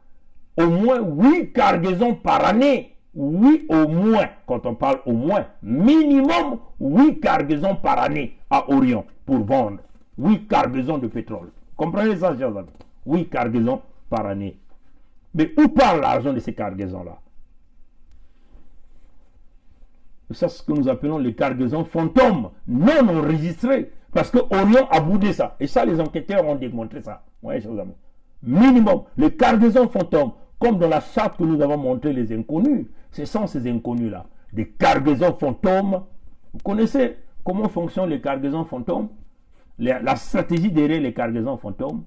au moins 8 cargaisons par année. Oui, au moins, quand on parle au moins, minimum 8 cargaisons par année à Orion pour vendre 8 cargaisons de pétrole. Comprenez ça, chers amis? 8 cargaisons par année. Mais où part l'argent de ces cargaisons-là? Ça, c'est ce que nous appelons les cargaisons fantômes, non enregistrées. Parce que Orion a boudé ça. Et ça, les enquêteurs ont démontré ça. Oui, chers amis. Minimum, les cargaisons fantômes, comme dans la charte que nous avons montré les inconnus, ce sont ces inconnus-là. Des cargaisons fantômes. Vous connaissez comment fonctionnent les cargaisons fantômes? La stratégie derrière les cargaisons fantômes.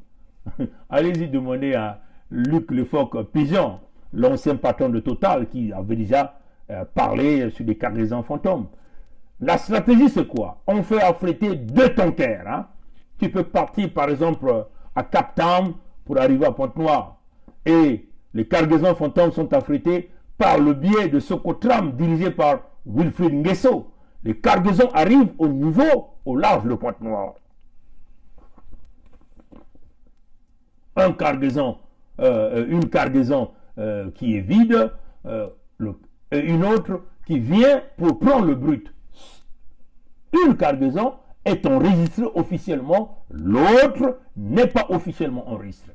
Allez-y demander à Luc Lefoc-Pigeon, l'ancien patron de Total, qui avait déjà parlé sur des cargaisons fantômes. La stratégie, c'est quoi? On fait affréter 2 tankers. Tu peux partir, par exemple, à Cap Town pour arriver à Pointe-Noire. Et les cargaisons fantômes sont affrétées par le biais de Socotram dirigé par Wilfried Nguesso. Les cargaisons arrivent au large de Pointe-Noire. Une cargaison qui est vide, une autre qui vient pour prendre le brut. Une cargaison est enregistrée officiellement, l'autre n'est pas officiellement enregistrée.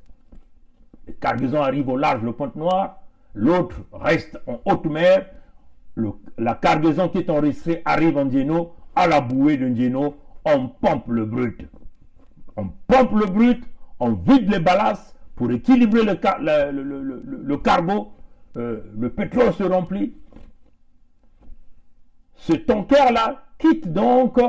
Les cargaisons arrivent au large de Pointe-Noire, l'autre reste en haute mer, la cargaison qui est enregistrée arrive en Djeno, à la bouée de Djeno, on pompe le brut. On pompe le brut, on vide les ballasses pour équilibrer le cargo, le pétrole se remplit. Ce tanker-là quitte donc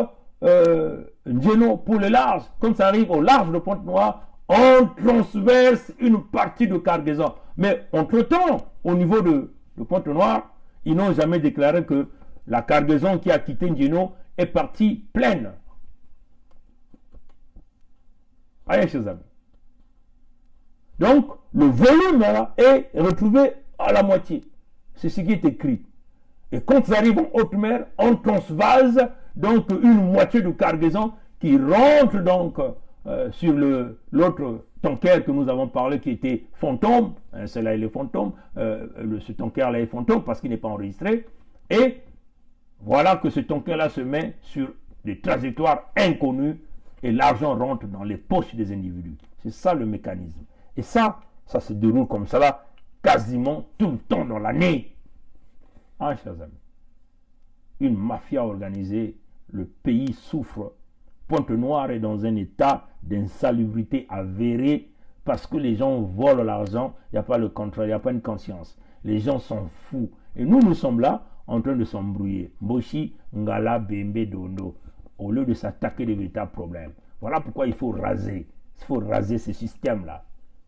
Djeno pour le large. Quand ça arrive au large de Pointe-Noire, on transverse une partie de cargaison. Mais entre-temps, au niveau de Pointe-Noire, ils n'ont jamais déclaré que la cargaison qui a quitté Djeno est partie pleine. Allez, chers amis. Donc, le volume là, est retrouvé à la moitié. C'est ce qui est écrit. Et quand ça arrive en haute mer, on transvase donc une moitié de cargaison qui rentre donc sur l'autre tanker que nous avons parlé qui était fantôme. Celui-là il est fantôme. Ce tanker-là est fantôme parce qu'il n'est pas enregistré. Et voilà que ce tanker-là se met sur des trajectoires inconnues et l'argent rentre dans les poches des individus. C'est ça le mécanisme. Et ça se déroule comme ça là, quasiment tout le temps dans l'année. Ah, chers amis, une mafia organisée, le pays souffre. Pointe-Noire est dans un état d'insalubrité avéré parce que les gens volent l'argent, il n'y a pas le contrôle, il n'y a pas une conscience. Les gens sont fous. Et nous sommes là en train de s'embrouiller. Moshi, Ngala, Bembe, Dondo, au lieu de s'attaquer des véritables problèmes. Voilà pourquoi il faut raser. Il faut raser ce système-là.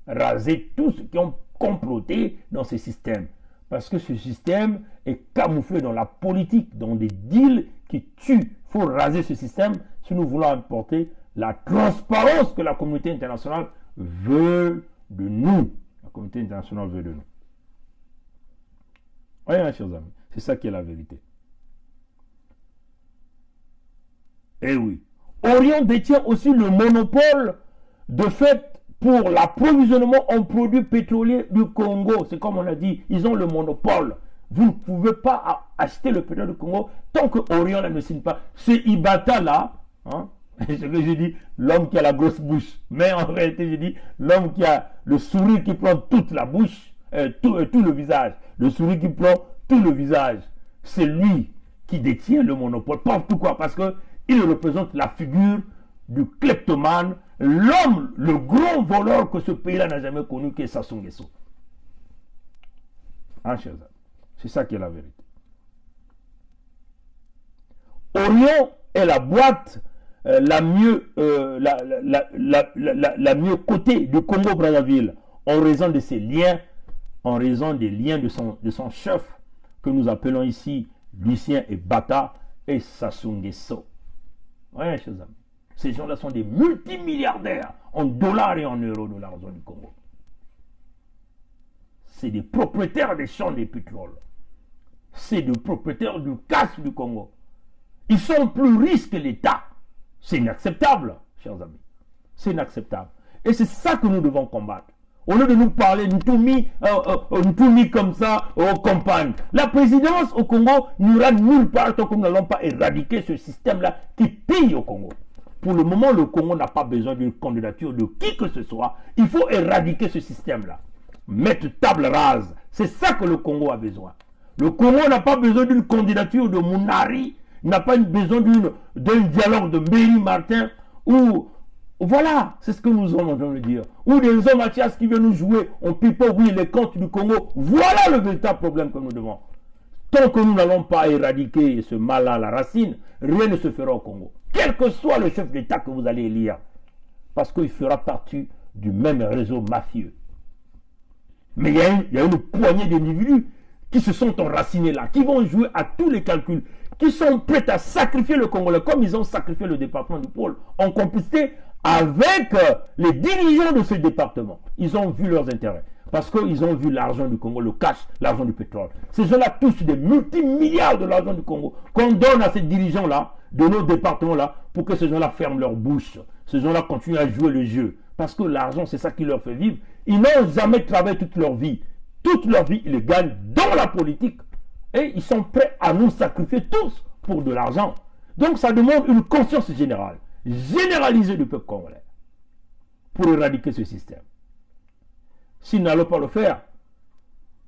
Raser tous ceux qui ont comploté dans ce système. Parce que ce système est camouflé dans la politique, dans des deals qui tuent. Il faut raser ce système si nous voulons apporter la transparence que la communauté internationale veut de nous. La communauté internationale veut de nous. Voyez, mes chers amis, c'est ça qui est la vérité. Eh oui. Orion détient aussi le monopole de fait pour l'approvisionnement en produits pétroliers du Congo. C'est comme on a dit, ils ont le monopole. Vous ne pouvez pas acheter le pétrole du Congo tant que Orion ne signe pas. Ce Ibata là, hein, c'est ce que je dis, l'homme qui a la grosse bouche. Mais en réalité, je dis, l'homme qui a le sourire qui prend toute la bouche, tout le visage. Le sourire qui prend tout le visage. C'est lui qui détient le monopole. Pourquoi? Parce qu'il représente la figure du kleptomane, l'homme, le grand voleur que ce pays-là n'a jamais connu, qui est Sassou Nguesso. Hein, chers amis, c'est ça qui est la vérité. Orion est la boîte la mieux cotée du Congo-Brazzaville en raison de ses liens, en raison des liens de son chef que nous appelons ici Lucien et Bata et Sassou Nguesso. Oui, chers amis. Ces gens-là sont des multimilliardaires en dollars et en euros de l'argent du Congo. C'est des propriétaires des champs de pétrole. C'est des propriétaires du cash du Congo. Ils sont plus riches que l'État. C'est inacceptable, chers amis. C'est inacceptable. Et c'est ça que nous devons combattre. Au lieu de nous parler Ntoumi comme ça aux campagnes. La présidence au Congo n'ira nulle part tant que nous n'allons pas éradiquer ce système-là qui pille au Congo. Pour le moment, le Congo n'a pas besoin d'une candidature de qui que ce soit. Il faut éradiquer ce système-là. Mettre table rase. C'est ça que le Congo a besoin. Le Congo n'a pas besoin d'une candidature de Mounari. Il n'a pas besoin d'un dialogue de Méry Martin. Ou voilà, c'est ce que nous sommes en train de dire. Ou des hommes Mathias qui viennent nous jouer. On pipe, oui, les comptes du Congo. Voilà le véritable problème que nous devons. Tant que nous n'allons pas éradiquer ce mal à la racine, rien ne se fera au Congo. Quel que soit le chef d'État que vous allez élire. Parce qu'il fera partie du même réseau mafieux. Mais il y a une poignée d'individus qui se sont enracinés là, qui vont jouer à tous les calculs, qui sont prêts à sacrifier le Congolais, comme ils ont sacrifié le département du Pôle, en complicité avec les dirigeants de ce département. Ils ont vu leurs intérêts. Parce qu'ils ont vu l'argent du Congo, le cash, l'argent du pétrole. Ces gens-là touchent des multimilliards de l'argent du Congo qu'on donne à ces dirigeants-là, de nos départements-là, pour que ces gens-là ferment leur bouche. Ces gens-là continuent à jouer le jeu. Parce que l'argent, c'est ça qui leur fait vivre. Ils n'ont jamais travaillé toute leur vie. Toute leur vie, ils le gagnent dans la politique. Et ils sont prêts à nous sacrifier tous pour de l'argent. Donc ça demande une conscience générale, généralisée du peuple congolais, pour éradiquer ce système. S'ils n'allons pas le faire,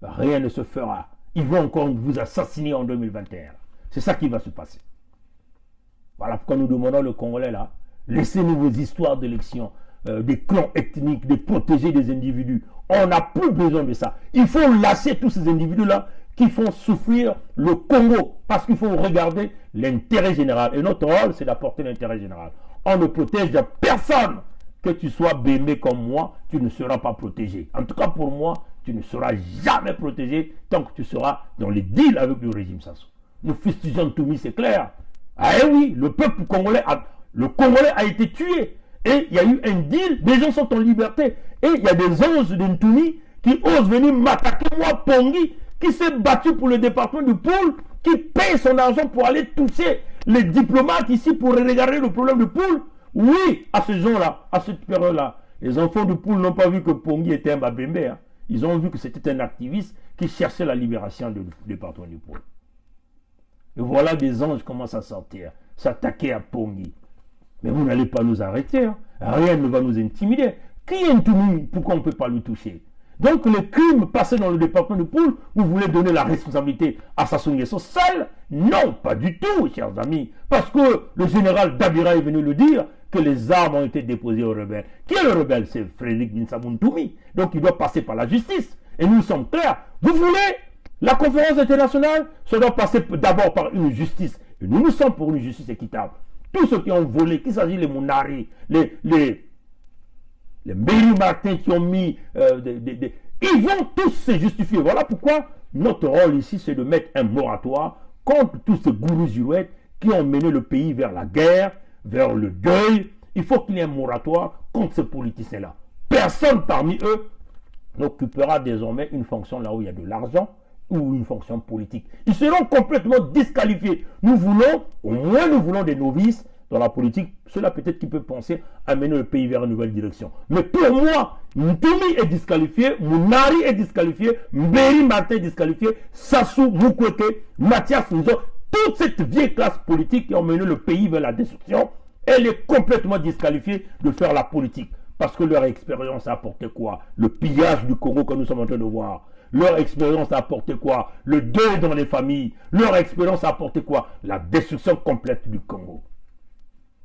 rien ne se fera. Ils vont encore vous assassiner en 2021. C'est ça qui va se passer. Voilà pourquoi nous demandons aux Congolais là, laissez-nous vos histoires d'élection. des clans ethniques, de protéger des individus. On n'a plus besoin de ça. Il faut lâcher tous ces individus-là qui font souffrir le Congo parce qu'il faut regarder l'intérêt général. Et notre rôle, c'est d'apporter l'intérêt général. On ne protège personne. Que tu sois bémé comme moi, tu ne seras pas protégé. En tout cas, pour moi, tu ne seras jamais protégé tant que tu seras dans les deals avec le régime Sassou. Nous fustigeons Ntoumi, c'est clair. Ah oui, le peuple congolais a été tué. Et il y a eu un deal, des gens sont en liberté. Et il y a des anges de Ntoumi qui osent venir m'attaquer, moi, Pongi, qui s'est battu pour le département du Poul, qui paye son argent pour aller toucher les diplomates ici pour regarder le problème du Poul. Oui, à ce jour-là, à cette période-là, les enfants du Poul n'ont pas vu que Pongi était un Babembe. Hein. Ils ont vu que c'était un activiste qui cherchait la libération du département du Poul. Et voilà des anges commencent à sortir, s'attaquer à Pongi. Mais vous n'allez pas nous arrêter. Hein. Rien ne va nous intimider. Qui est Ntoumi? Pourquoi on ne peut pas le toucher? Donc les crimes passés dans le département du Poul, vous voulez donner la responsabilité à Sassou Nguesso seul? Non, pas du tout, chers amis. Parce que le général Dabira est venu le dire que les armes ont été déposées aux rebelles. Qui est le rebelle? C'est Frédéric Binsabou Ntoumi. Donc il doit passer par la justice. Et nous sommes clairs. Vous voulez la conférence internationale? Ça doit passer d'abord par une justice. Et nous sommes pour une justice équitable. Tous ceux qui ont volé, qu'il s'agit des Mounari, les Mbéri Martin qui ont mis ils vont tous se justifier. Voilà pourquoi notre rôle ici, c'est de mettre un moratoire contre tous ces gourous girouettes qui ont mené le pays vers la guerre, vers le deuil. Il faut qu'il y ait un moratoire contre ces politiciens-là. Personne parmi eux n'occupera désormais une fonction là où il y a de l'argent ou une fonction politique. Ils seront complètement disqualifiés. Nous voulons des novices dans la politique. Cela peut-être qui peut penser à mener le pays vers une nouvelle direction. Mais pour moi, Ntoumi est disqualifié, Mounari est disqualifié, Mbéri Martin est disqualifié, Sassou Mukwege, Mathias Nzo, toute cette vieille classe politique qui a mené le pays vers la destruction, elle est complètement disqualifiée de faire la politique. Parce que leur expérience a apporté quoi? Le pillage du Congo que nous sommes en train de voir. Leur expérience a apporté quoi? Le deuil dans les familles. Leur expérience a apporté quoi? La destruction complète du Congo.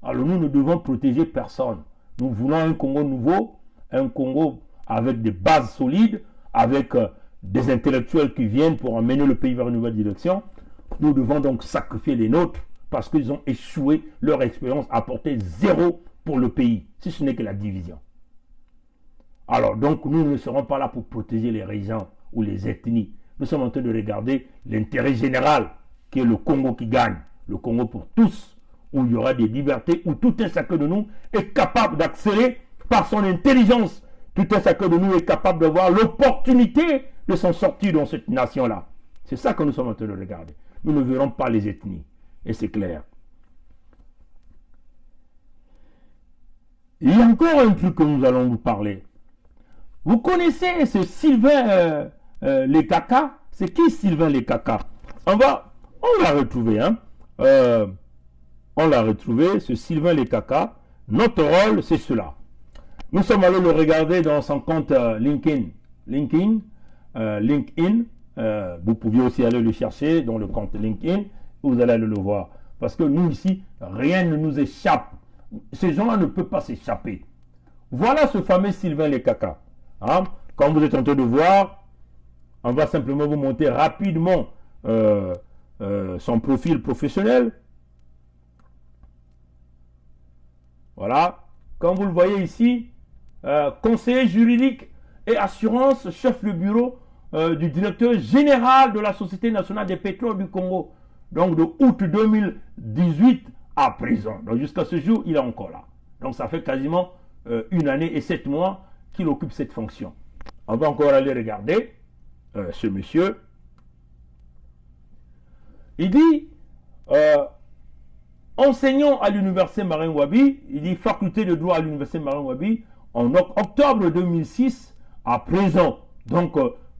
Alors nous ne devons protéger personne. Nous voulons un Congo nouveau, un Congo avec des bases solides, avec des intellectuels qui viennent pour emmener le pays vers une nouvelle direction. Nous devons donc sacrifier les nôtres parce qu'ils ont échoué. Leur expérience a apporté zéro pour le pays, si ce n'est que la division. Alors donc nous ne serons pas là pour protéger les régions ou les ethnies. Nous sommes en train de regarder l'intérêt général qui est le Congo qui gagne. Le Congo pour tous, où il y aura des libertés, où tout un chacun de nous est capable d'accélérer par son intelligence. Tout un chacun de nous est capable d'avoir l'opportunité de s'en sortir dans cette nation-là. C'est ça que nous sommes en train de regarder. Nous ne verrons pas les ethnies. Et c'est clair. Il y a encore un truc que nous allons vous parler. Vous connaissez ce Sylvain Lekaka? C'est qui Sylvain Lekaka? On l'a retrouvé. Hein? On l'a retrouvé, ce Sylvain Lekaka. Notre rôle, c'est cela. Nous sommes allés le regarder dans son compte LinkedIn. Vous pouviez aussi aller le chercher dans le compte LinkedIn. Vous allez le voir. Parce que nous ici, rien ne nous échappe. Ces gens-là ne peuvent pas s'échapper. Voilà ce fameux Sylvain Lekaka. Hein? Comme vous êtes en train de voir, on va simplement vous montrer rapidement son profil professionnel. Voilà. Comme vous le voyez ici, conseiller juridique et assurance, chef de bureau du directeur général de la Société nationale des pétroles du Congo. Donc de août 2018 à présent. Donc jusqu'à ce jour, il est encore là. Donc ça fait quasiment 1 année et 7 mois qu'il occupe cette fonction. On va encore aller regarder ce monsieur. Il dit enseignant à l'université Marine Wabi, il dit faculté de droit à l'université Marine Wabi en octobre 2006 à présent. Donc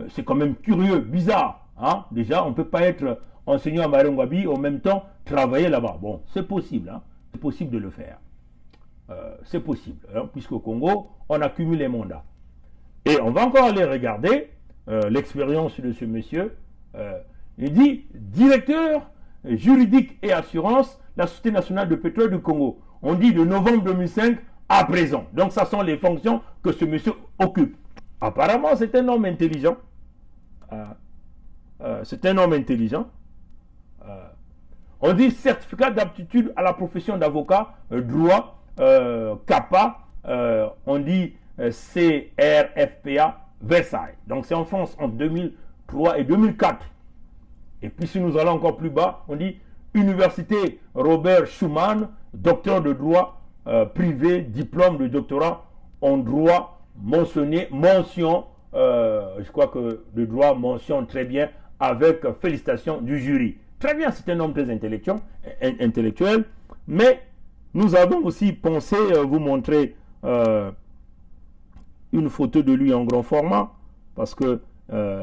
c'est quand même curieux, bizarre. Hein? Déjà, on ne peut pas être enseignant à Marine Wabi en même temps travailler là-bas. Bon, c'est possible. Hein? C'est possible de le faire. C'est possible, hein, puisqu'au Congo, on accumule les mandats. Et on va encore aller regarder l'expérience de ce monsieur. Il dit directeur juridique et assurance, la Société nationale de pétrole du Congo. On dit de novembre 2005 à présent. Donc, ça sont les fonctions que ce monsieur occupe. Apparemment, c'est un homme intelligent. C'est un homme intelligent. On dit certificat d'aptitude à la profession d'avocat, droit, CAPA, on dit CRFPA, Versailles. Donc c'est en France en 2003 et 2004. Et puis si nous allons encore plus bas, on dit Université Robert Schuman, docteur de droit privé, diplôme de doctorat en droit mentionné, je crois que le droit mentionne très bien avec félicitations du jury. Très bien, c'est un homme très intellectuel, mais nous avons aussi pensé vous montrer une photo de lui en grand format, parce que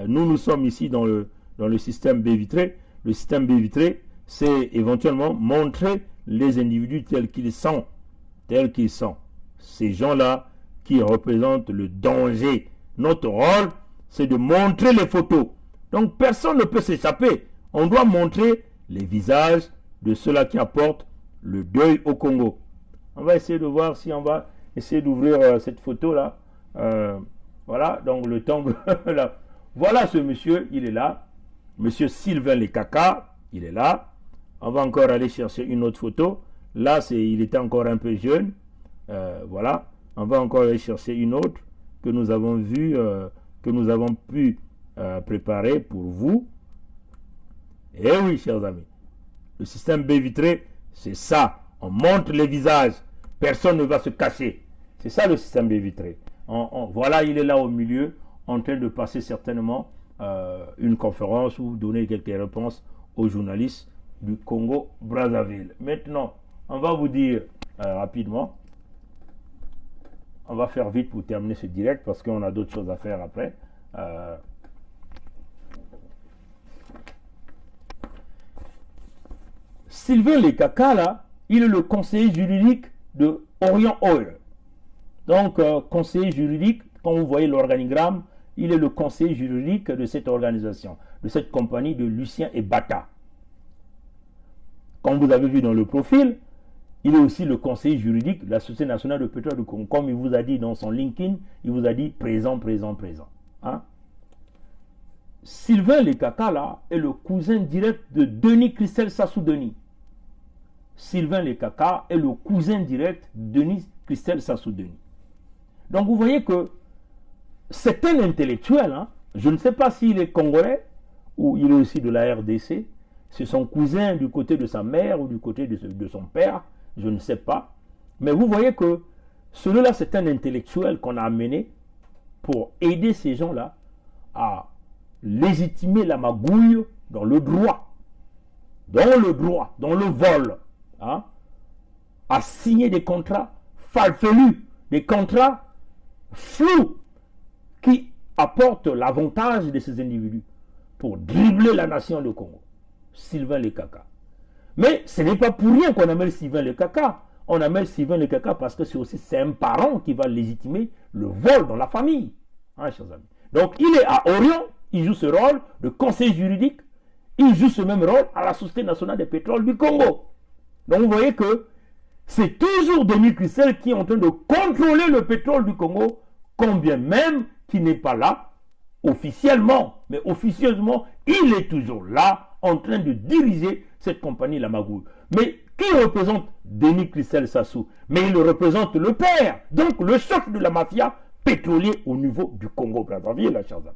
nous sommes ici dans le système baie vitrée. Le système baie vitrée, c'est éventuellement montrer les individus tels qu'ils sont. Ces gens-là qui représentent le danger. Notre rôle, c'est de montrer les photos. Donc personne ne peut s'échapper. On doit montrer les visages de ceux-là qui apportent le deuil au Congo. On va essayer de voir si on va essayer d'ouvrir cette photo-là. Voilà, donc le temps... là. Voilà ce monsieur, il est là. Monsieur Sylvain Lekaka, il est là. On va encore aller chercher une autre photo. Là, il était encore un peu jeune. Voilà, on va encore aller chercher une autre que nous avons vue, que nous avons pu préparer pour vous. Eh oui, chers amis, le système baie vitrée, c'est ça. On montre les visages. Personne ne va se cacher. C'est ça le système baie vitrée. Voilà, il est là au milieu, en train de passer certainement une conférence ou donner quelques réponses aux journalistes du Congo-Brazzaville. Maintenant, on va vous dire rapidement, on va faire vite pour terminer ce direct parce qu'on a d'autres choses à faire après. Sylvain Lekaka, là, il est le conseiller juridique de Orient Oil. Donc, conseiller juridique, quand vous voyez l'organigramme, il est le conseiller juridique de cette organisation, de cette compagnie de Lucien et Bata. Comme vous avez vu dans le profil, il est aussi le conseiller juridique de la Société nationale de pétrole du Congo. Comme il vous a dit dans son LinkedIn, il vous a dit présent. Hein? Sylvain Lekaka, là, est le cousin direct de Denis Christelle Sassou Denis. Sylvain Lekaka est le cousin direct de Denis Christelle Sassou Denis. Donc vous voyez que c'est un intellectuel. Hein? Je ne sais pas s'il est congolais ou il est aussi de la RDC. C'est son cousin du côté de sa mère ou du côté de son père. Je ne sais pas. Mais vous voyez que celui-là, c'est un intellectuel qu'on a amené pour aider ces gens-là à légitimer la magouille dans le droit, dans le vol, hein, à signer des contrats farfelus, des contrats flous qui apportent l'avantage de ces individus pour dribbler la nation du Congo. Sylvain Lekaka. Mais ce n'est pas pour rien qu'on appelle Sylvain Lekaka. On appelle Sylvain Lekaka parce que c'est un parent qui va légitimer le vol dans la famille. Hein, chers amis. Donc il est à Orient, il joue ce rôle de conseiller juridique, il joue ce même rôle à la Société nationale des pétroles du Congo. Donc vous voyez que c'est toujours Denis Christelle qui est en train de contrôler le pétrole du Congo, combien même qu'il n'est pas là officiellement, mais officieusement, il est toujours là en train de diriger cette compagnie La Magouille. Mais qui représente Denis Christelle Sassou? Mais il représente le père, donc le chef de la mafia pétrolier au niveau du Congo-Brazzaville, la chers amis.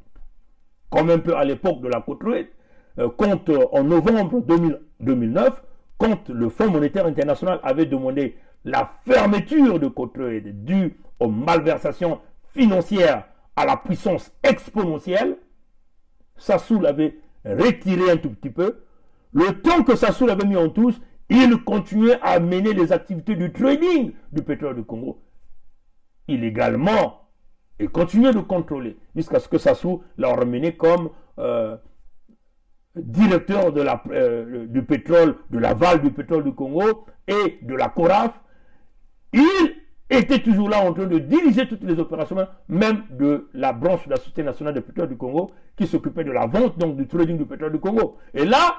Comme un peu à l'époque de la Côte-Ouest, en novembre 2009, quand le Fonds monétaire international avait demandé la fermeture de Côte-Ouest due aux malversations financières à la puissance exponentielle, Sassou l'avait retiré un tout petit peu. Le temps que Sassou l'avait mis en touche, il continuait à mener les activités du trading du pétrole du Congo illégalement et continuait de contrôler jusqu'à ce que Sassou l'a ramené comme directeur du pétrole, de l'aval du pétrole du Congo et de la CORAF. Il était toujours là en train de diriger toutes les opérations, même de la branche de la Société nationale de pétrole du Congo, qui s'occupait de la vente, donc du trading du pétrole du Congo. Et là,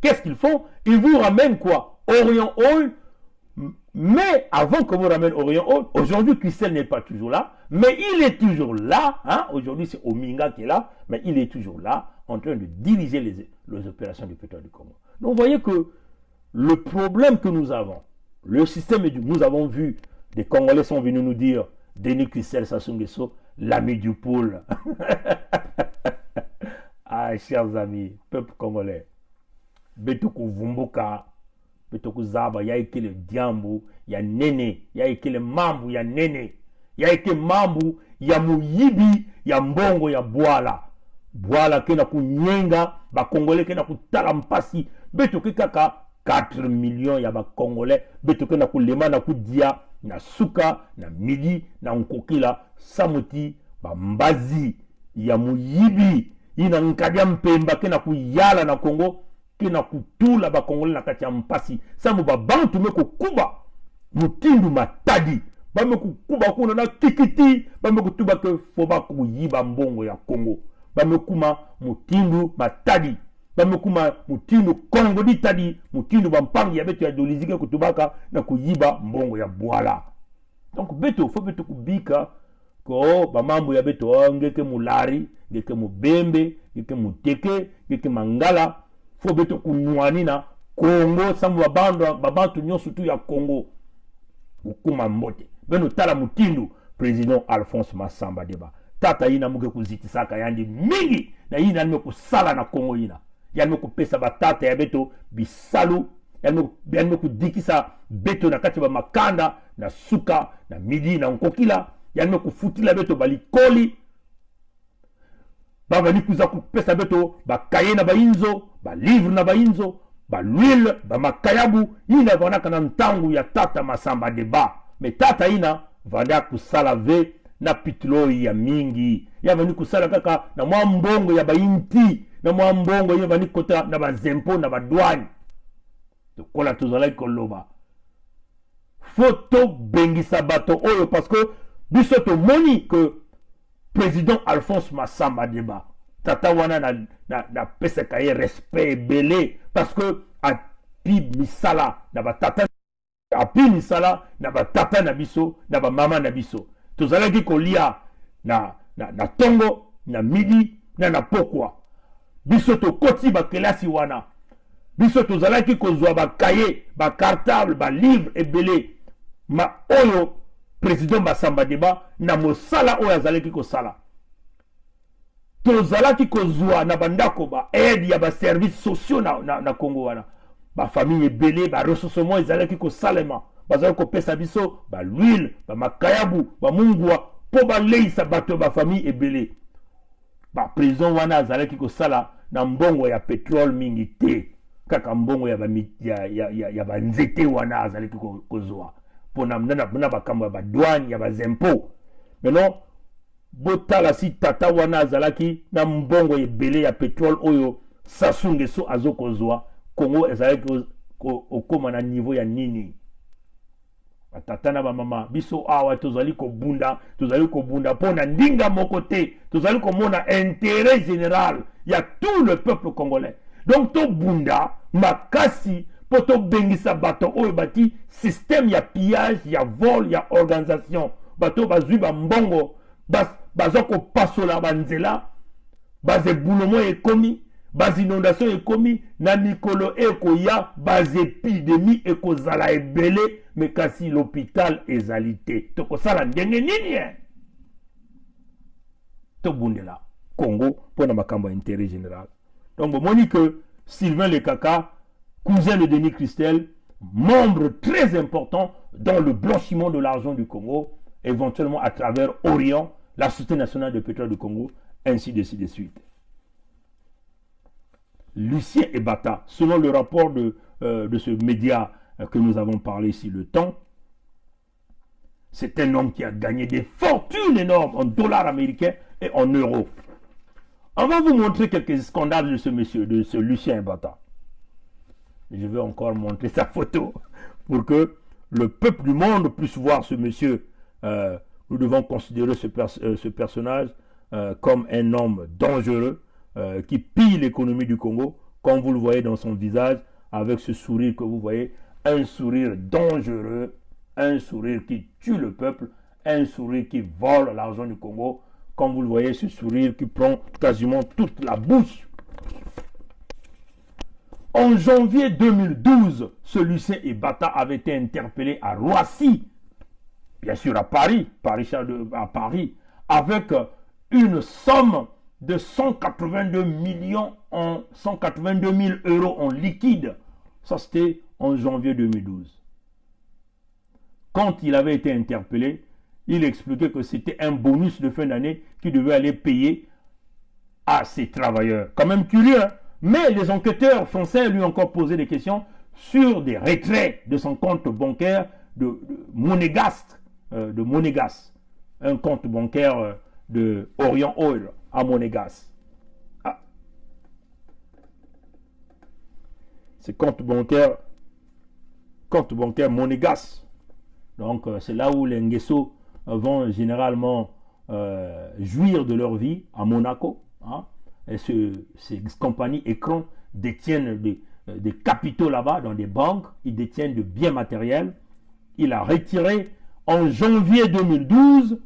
qu'est-ce qu'ils font? Ils vous ramènent quoi? Orient Oil, Mais avant qu'on vous ramène Orient Haut, aujourd'hui Christelle n'est pas toujours là, mais il est toujours là. Hein? Aujourd'hui c'est Ominga qui est là, mais il est toujours là en train de diriger les opérations du pétrole du Congo. Donc vous voyez que le problème que nous avons, le système est nous avons vu, des Congolais sont venus nous dire, Denis Christelle Sassou Nguesso, l'ami du pôle. Ah, chers amis, peuple congolais, Betoko Vumbuka, Betoko Zaba, ya eke le diambu, ya nene, ya eke le mambu, ya nene, ya eke mambu, ya muyibi, ya mbongo, ya boala. Boala kena kunyenga, ba Congolais kena kutala mpasi, Betoko kaka 4 millions ya ba Congolais, Betoko na kulema na kudia, na suka, na midi, na nkokila, samuti, ba mbazi, ya muyibi, ina nkadia mpemba kena kuyala na Congo, kena kutula ba Congolais na kati ya mpasi. Samu ba bantu meko kuba, mutindu matadi, ba meko kuba kuna na kikiti, ba meko tuba ke foba kuyiba mbongo ya Congo. Ba mekuma mutindu matadi, ba mekuma mutindu Congo ditadi, mutindu ba mpangi ya beto ya dolizike kutubaka na kuyiba mbongo ya boala. Donc beto, fo beto kubika, ko ba mambo ya beto ngeke mulari, ngeke mubembe, ngeke muteke, ngeke mangala, fo beto kunwani na Congo, samu babantu nyosu tu ya Congo, ukuma mbote. Beno tala mutindu, Président Alphonse Massamba Deba. Tata ina muke kuzitisaka yandi mingi, na ina nime kusala na Congo ina. Yanime kupesa batata ya beto bisalu, yanime kudikisa beto na kati ba makanda, na suka, na midi, na nkokila, yanime kufutila beto balikoli, bavani kuza kupesa beto ba kaye na ba inzo, ba livre na ba inzo, ba l'huile, ba makayabu, ina vanaka na ntangu ya Tata Massamba Deba. Me tata ina vanda kusala ve na pitlo ya mingi. Ya vani kusala kaka na mwa mbongo ya ba inti, na mwa mbongo ya vani kota na ba zempo na ba douane. Tokola tozala koloba. Photo bengisa bato oyo parce que biso to moni que Président Alphonse Massamba Deba, tata wana na pesa kaye respect belé parce que a pi misala na ba tata, a pi misala na ba tata na biso, na ba mama na biso. Tozalaki kolia na tongo, na midi, na pokwa. Biso to koti ba kelasi wana. Biso tozalaki kozwa ba kaye, ba cartable, ba livre ebele. Ma oyo Président Massamba Deba na mosala oyo azalaki kosala. Tozalaki kozwa na bandako ba aide ya ba services sociaux na Congo wana. Ba famille ebele, ba ressourcement ezalaki kosalema. Bazalaki kopesa biso ba l'huile, ba makayabu, ba mungwa po ba leisa bato ba famille ebele. Ba président wana azalaki kosala na mbongo ya pétrole mingi te. Kaka mbongo ya ba nzete wana azalaki kozwa. Pona bakambo ya ba douane ya ba zempo. Maintenant botala si tata wana azalaki na mbongo ebele ya pétrole oyo Sassou Nguesso azokozwa, Congo ezalaki okoma na niveau ya nini? Tata na ba mama biso awa tozali kobunda pona ndinga moko te, tozali komona intérêt général ya tout le peuple congolais. Donc to bunda makasi poto bengisa bato oyo bati système ya pillage, ya vol, ya organisation. Bato bazwi ba mbongo, bazoko pasola banzela, baze boulomo ekomi, baz inondation ekomi, na mikolo ekoya, baz épidémie ekozala ebele, mais kasi l'hôpital ezalité. Toko sala ndenge nini to bundela Congo pour na makambo intérêt général. Donc bon moni que Sylvain Lekaka, cousin de Denis Christelle, membre très important dans le blanchiment de l'argent du Congo, éventuellement à travers Orient, la Société nationale de pétrole du Congo, ainsi de suite. Lucien Ebata, selon le rapport de ce média que nous avons parlé ici, Le Temps, c'est un homme qui a gagné des fortunes énormes en dollars américains et en euros. On va vous montrer quelques scandales de ce monsieur, de ce Lucien Ebata. Je vais encore montrer sa photo pour que le peuple du monde puisse voir ce monsieur. Nous devons considérer ce personnage comme un homme dangereux qui pille l'économie du Congo, comme vous le voyez dans son visage, avec ce sourire que vous voyez, un sourire dangereux, un sourire qui tue le peuple, un sourire qui vole l'argent du Congo. Comme vous le voyez, ce sourire qui prend quasiment toute la bouche. En janvier 2012, ce Lucien Ebata avait été interpellé à Roissy, bien sûr à Paris, à Paris, avec une somme de 182 000 euros en liquide. Ça, c'était en janvier 2012. Quand il avait été interpellé, il expliquait que c'était un bonus de fin d'année qu'il devait aller payer à ses travailleurs. Quand même curieux, hein? Mais les enquêteurs français lui ont encore posé des questions sur des retraits de son compte bancaire de Monégasque, un compte bancaire de Orient Oil à Monégasque. Ah. C'est compte bancaire Monégasque. Donc c'est là où les Nguesso vont généralement jouir de leur vie à Monaco. Hein? Et ces compagnies écrans détiennent des capitaux là-bas dans des banques, ils détiennent de biens matériels. Il a retiré en janvier 2012,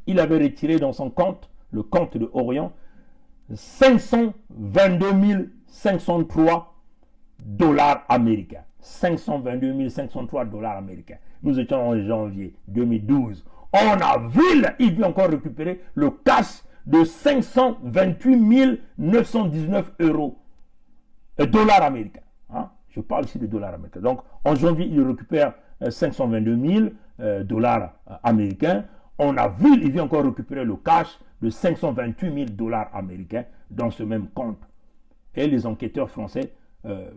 il avait retiré dans son compte, le compte de Orient, 522 503 dollars américains. 522 503 dollars américains. Nous étions en janvier 2012. On a vu, il veut encore récupérer le cash de 528 919 euros, dollars américains. Hein? Je parle ici de dollars américains. Donc, en janvier, il récupère 522 000 dollars américains. On a vu, il vient encore récupérer le cash de 528 000 dollars américains dans ce même compte. Et les enquêteurs français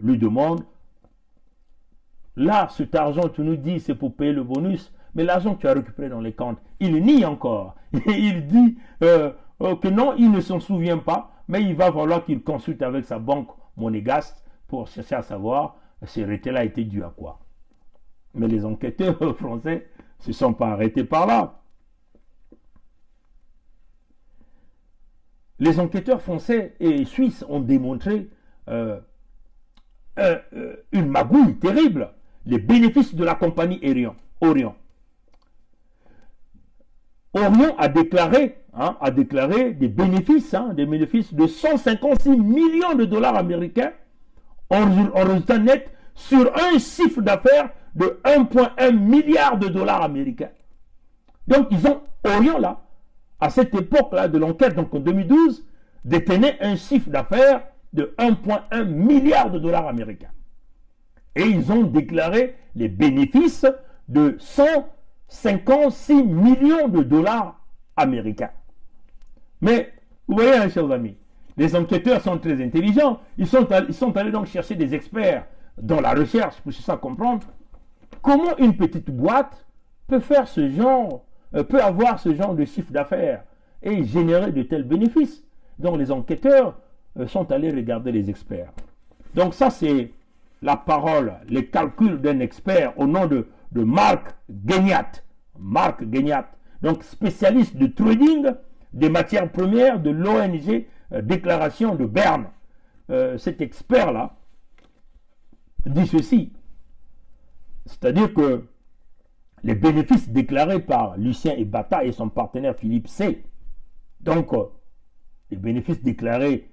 lui demandent, là, cet argent, tu nous dis, c'est pour payer le bonus, mais l'argent que tu as récupéré dans les comptes, il nie encore. Il dit que non, il ne s'en souvient pas, mais il va falloir qu'il consulte avec sa banque monégasque pour chercher à savoir ces retraits-là étaient dus à quoi. Mais les enquêteurs français ne se sont pas arrêtés par là. Les enquêteurs français et suisses ont démontré une magouille terrible, les bénéfices de la compagnie Orient. Orient a déclaré des bénéfices de 156 millions de dollars américains en résultat net sur un chiffre d'affaires de 1,1 milliard de dollars américains. Donc ils ont, Orient là, à cette époque-là de l'enquête, donc en 2012, détenait un chiffre d'affaires de 1,1 milliard de dollars américains. Et ils ont déclaré les bénéfices de 156 millions de dollars américains. Mais, vous voyez, hein, chers amis, les enquêteurs sont très intelligents. Ils sont allés donc chercher des experts dans la recherche pour chercher à comprendre comment une petite boîte peut faire peut avoir ce genre de chiffre d'affaires et générer de tels bénéfices. Donc les enquêteurs sont allés regarder les experts. Donc ça c'est la parole, les calculs d'un expert au nom de Marc Guignat. Marc Guignat, donc spécialiste de trading des matières premières de l'ONG Déclaration de Berne. Cet expert-là dit ceci, c'est-à-dire que les bénéfices déclarés par Lucien Ebata et son partenaire Philippe C, donc les bénéfices déclarés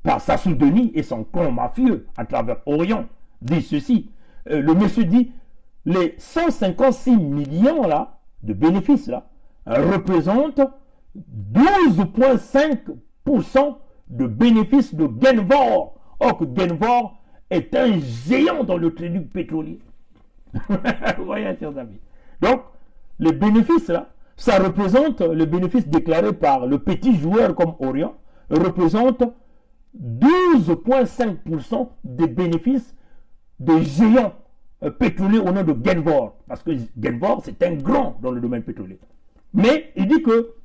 par Sassou Denis et son clan mafieux à travers Orient, dit ceci. Le monsieur dit, les 156 millions là, de bénéfices là, représentent 12,5% de bénéfices de Genvor. Or que Genvor est un géant dans le trading pétrolier. Vous voyez, chers amis. Donc, les bénéfices là, ça représente, les bénéfices déclarés par le petit joueur comme Orient, représentent 12,5% des bénéfices de géants pétroliers au nom de Genvor. Parce que Genvor, c'est un grand dans le domaine pétrolier. Mais il dit que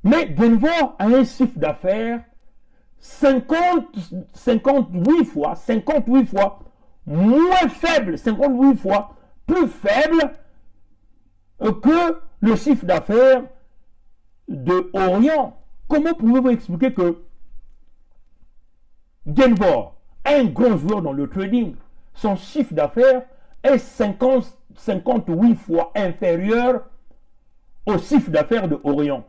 mais Genvor a un chiffre d'affaires 58 fois moins faible, 58 fois plus faible que le chiffre d'affaires de Orient. Comment pouvez-vous expliquer que Genvor, un grand joueur dans le trading, son chiffre d'affaires est 58 fois inférieur au chiffre d'affaires de Orion.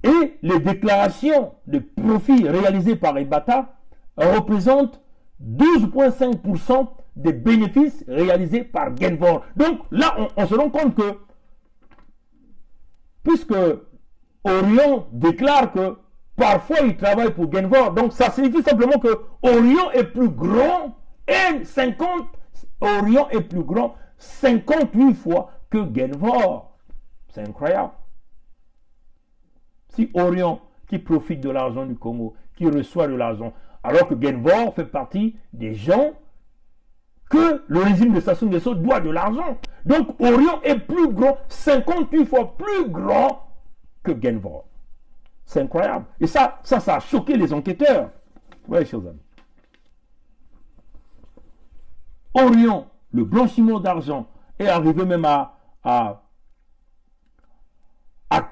Et les déclarations de profits réalisées par Ebata représentent 12,5% des bénéfices réalisés par Genvor. Donc là, on se rend compte que, puisque Orion déclare que parfois il travaille pour Genvor, donc ça signifie simplement que Orion est plus grand et Orion est plus grand 58 fois que Genvor. C'est incroyable. Si Orion, qui profite de l'argent du Congo, qui reçoit de l'argent, alors que Genvor fait partie des gens que le régime de Sassou Nguesso doit de l'argent. Donc Orion est plus grand, 58 fois plus grand que Genvor. C'est incroyable. Et ça a choqué les enquêteurs. Oui, chers amis. Orion, le blanchiment d'argent, est arrivé même à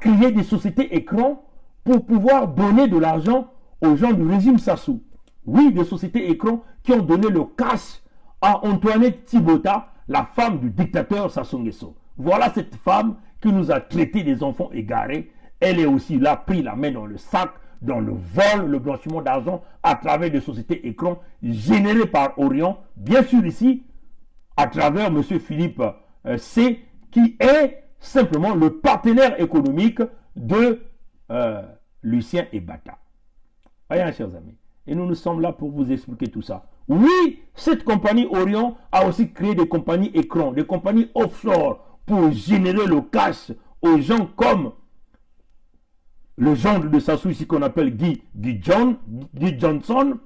créer des sociétés écrans pour pouvoir donner de l'argent aux gens du régime Sassou. Oui, des sociétés écrans qui ont donné le cash à Antoinette Thibota, la femme du dictateur Sassou Nguesso. Voilà cette femme qui nous a traité des enfants égarés. Elle est aussi là, pris la main dans le sac, dans le vol, le blanchiment d'argent à travers des sociétés écrans générées par Orion. Bien sûr ici, à travers M. Philippe C, qui est simplement le partenaire économique de Lucien Ebata. Voyez, chers amis. Et nous sommes là pour vous expliquer tout ça. Oui, cette compagnie Orion a aussi créé des compagnies écrans, des compagnies offshore pour générer le cash aux gens comme le gendre de Sassou ici qu'on appelle Guy Johnson,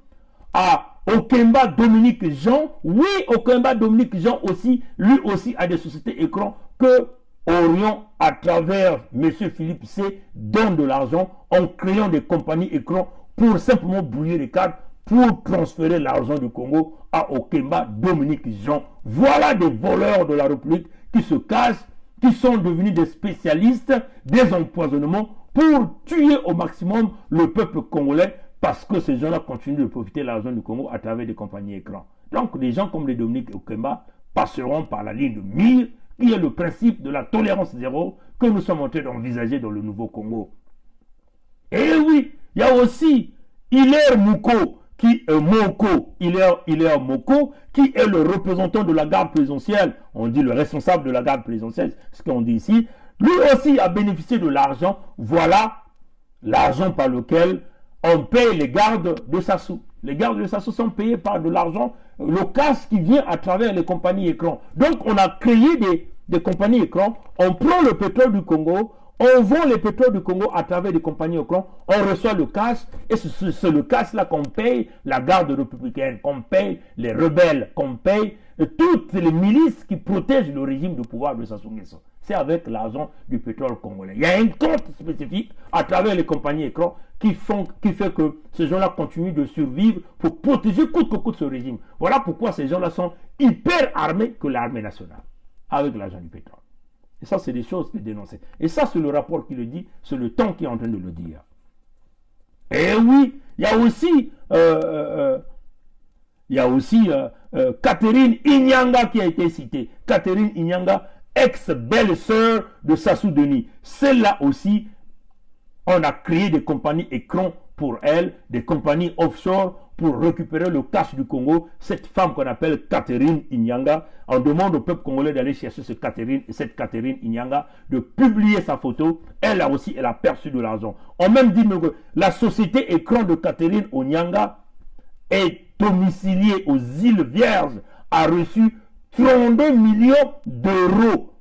à Okemba Dominique Jean. Oui, Okemba Dominique Jean aussi, lui aussi a des sociétés écrans que Orion, à travers M. Philippe C, donne de l'argent en créant des compagnies écrans pour simplement brouiller les cartes, pour transférer l'argent du Congo à Okemba Dominique Jean. Voilà des voleurs de la République qui se cachent, qui sont devenus des spécialistes des empoisonnements pour tuer au maximum le peuple congolais, parce que ces gens-là continuent de profiter de l'argent du Congo à travers des compagnies écrans. Donc des gens comme les Dominique Okemba passeront par la ligne de mire, qui est le principe de la tolérance zéro que nous sommes en train d'envisager dans le nouveau Congo. Et oui, il y a aussi Hilaire Moko, qui est Hilaire Moko, qui est le représentant de la garde présidentielle. On dit le responsable de la garde présidentielle, ce qu'on dit ici. Lui aussi a bénéficié de l'argent. Voilà l'argent par lequel on paye les gardes de Sassou. Les gardes de Sassou sont payés par de l'argent, le cash qui vient à travers les compagnies écrans. Donc on a créé des compagnies écrans, on prend le pétrole du Congo, on vend les pétroles du Congo à travers des compagnies écrans, on reçoit le cash, et c'est le cash là qu'on paye la garde républicaine, qu'on paye les rebelles, qu'on paye toutes les milices qui protègent le régime de pouvoir de Sassou Nguesso. C'est avec l'argent du pétrole congolais. Il y a un compte spécifique à travers les compagnies écrans qui fait que ces gens-là continuent de survivre pour protéger coûte que coûte ce régime. Voilà pourquoi ces gens-là sont hyper armés que l'armée nationale, avec l'argent du pétrole. Et ça, c'est des choses qui dénoncent. Et ça, c'est le rapport qui le dit, c'est le temps qui est en train de le dire. Et oui, il y a aussi Catherine Inyanga qui a été citée. Catherine Inyanga, ex-belle-sœur de Sassou Denis. Celle-là aussi, on a créé des compagnies écrans pour elle, des compagnies offshore pour récupérer le cash du Congo. Cette femme qu'on appelle Catherine Inyanga, on demande au peuple congolais d'aller chercher cette Catherine Inyanga, de publier sa photo. Elle a perçu de l'argent. On même dit que la société écran de Catherine Inyanga est domiciliée aux îles Vierges, a reçu 32 millions d'euros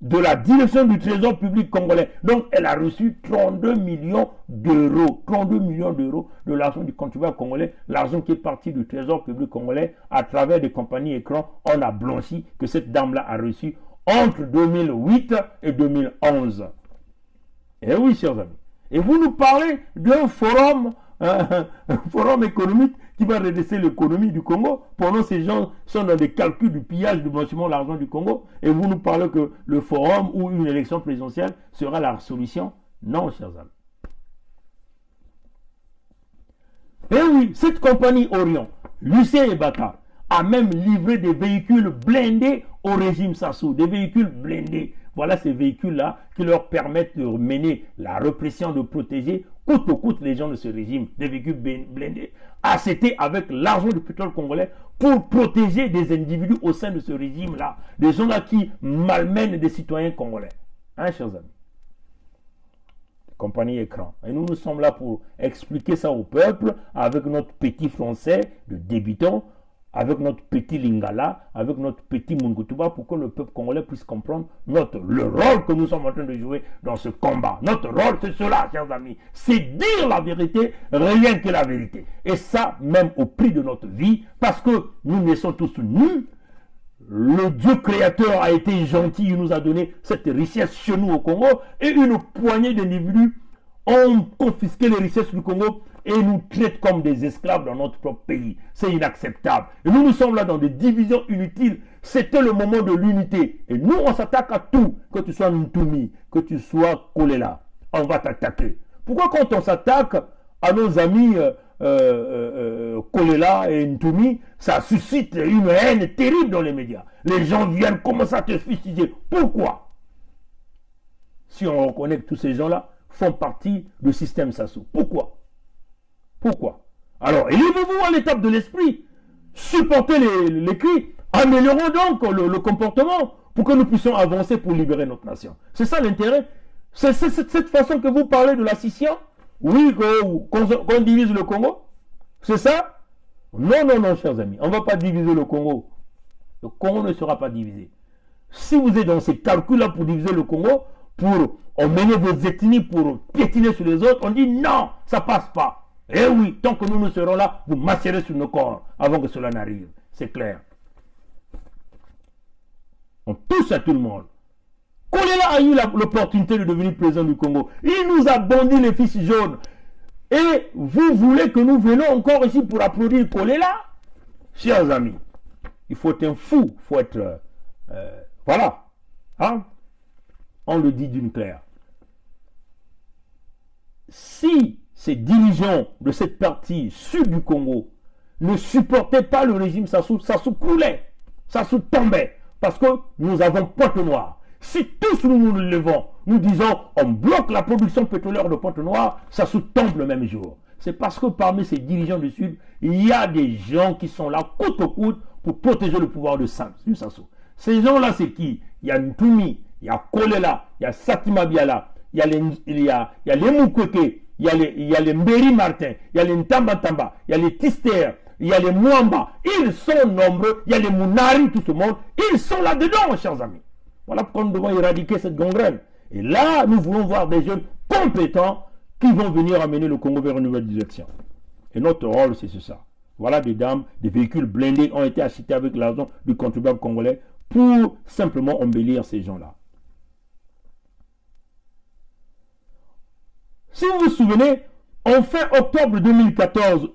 de la direction du trésor public congolais. Donc elle a reçu 32 millions d'euros. 32 millions d'euros de l'argent du contribuable congolais, l'argent qui est parti du trésor public congolais à travers des compagnies écrans. On a blanchi que cette dame-là a reçu entre 2008 et 2011. Et oui, chers amis. Et vous nous parlez d'un forum, un forum économique qui va redresser l'économie du Congo, pendant ces gens sont dans des calculs du pillage, du blanchiment de l'argent du Congo, et vous nous parlez que le forum ou une élection présidentielle sera la solution. Non, chers amis. Et oui, cette compagnie Orion, Lucien Ebata, a même livré des véhicules blindés au régime Sassou, des véhicules blindés. Voilà ces véhicules-là qui leur permettent de mener la répression, de protéger coûte que coûte les gens de ce régime, des véhicules blindés, achetés avec l'argent du pétrole congolais pour protéger des individus au sein de ce régime-là, des gens-là qui malmènent des citoyens congolais. Hein, chers amis? Compagnie écran. Et nous sommes là pour expliquer ça au peuple avec notre petit français de débutant, avec notre petit lingala, avec notre petit mungutuba, pour que le peuple congolais puisse comprendre le rôle que nous sommes en train de jouer dans ce combat. Notre rôle, c'est cela, chers amis. C'est dire la vérité, rien que la vérité. Et ça, même au prix de notre vie, parce que nous naissons tous nus. Le Dieu créateur a été gentil, il nous a donné cette richesse chez nous au Congo, et une poignée d'individus ont confisqué les richesses du Congo et nous traitent comme des esclaves dans notre propre pays. C'est inacceptable. Et nous sommes là dans des divisions inutiles. C'était le moment de l'unité. Et nous, on s'attaque à tout. Que tu sois Ntumi, que tu sois Kolela, on va t'attaquer. Pourquoi quand on s'attaque à nos amis Kolela et Ntumi, ça suscite une haine terrible dans les médias? Les gens viennent commencer à te fustiger. Pourquoi? Si on reconnaît que tous ces gens-là font partie du système Sassou. Pourquoi? Pourquoi? Alors, élevez-vous à l'étape de l'esprit. Supportez les cris. Améliorons donc le comportement pour que nous puissions avancer pour libérer notre nation. C'est ça l'intérêt. C'est cette façon que vous parlez de la scission. Oui, qu'on divise le Congo. C'est ça? Non, non, non, chers amis. On ne va pas diviser le Congo. Le Congo ne sera pas divisé. Si vous êtes dans ces calculs-là pour diviser le Congo, pour emmener vos ethnies pour piétiner sur les autres, on dit non, ça passe pas. Eh oui, tant que nous serons là, vous marcherez sur nos corps avant que cela n'arrive. C'est clair. On touche à tout le monde. Kolela a eu l'opportunité de devenir président du Congo. Il nous a bondi les fils jaunes. Et vous voulez que nous venions encore ici pour applaudir Kolela? Chers amis, il faut être un fou. Il faut être... voilà. Hein? On le dit d'une claire. Si ces dirigeants de cette partie sud du Congo ne supportaient pas le régime Sassou, Sassou coulait, Sassou tombait, parce que nous avons Pointe-Noire. Si tous nous nous levons, nous disons on bloque la production pétrolière de Pointe-Noire, Sassou tombe le même jour. C'est parce que parmi ces dirigeants du sud, il y a des gens qui sont là coûte que coûte pour protéger le pouvoir de Sassou. Ces gens-là, c'est qui? Il y a Ntumi, il y a Kolela, il y a Satima Biala, il y a les Mukweke, il y a les Mberi Martin, il y a les Ntamba Tamba, il y a les Tister, il y a les Mwamba. Ils sont nombreux, il y a les Mounari, tout ce monde. Ils sont là-dedans, chers amis. Voilà pourquoi nous devons éradiquer cette gangrène. Et là, nous voulons voir des jeunes compétents qui vont venir amener le Congo vers une nouvelle direction. Et notre rôle, c'est ça. Voilà des dames, des véhicules blindés ont été achetés avec l'argent du contribuable congolais pour simplement embellir ces gens-là. Si vous vous souvenez, en fin octobre 2014,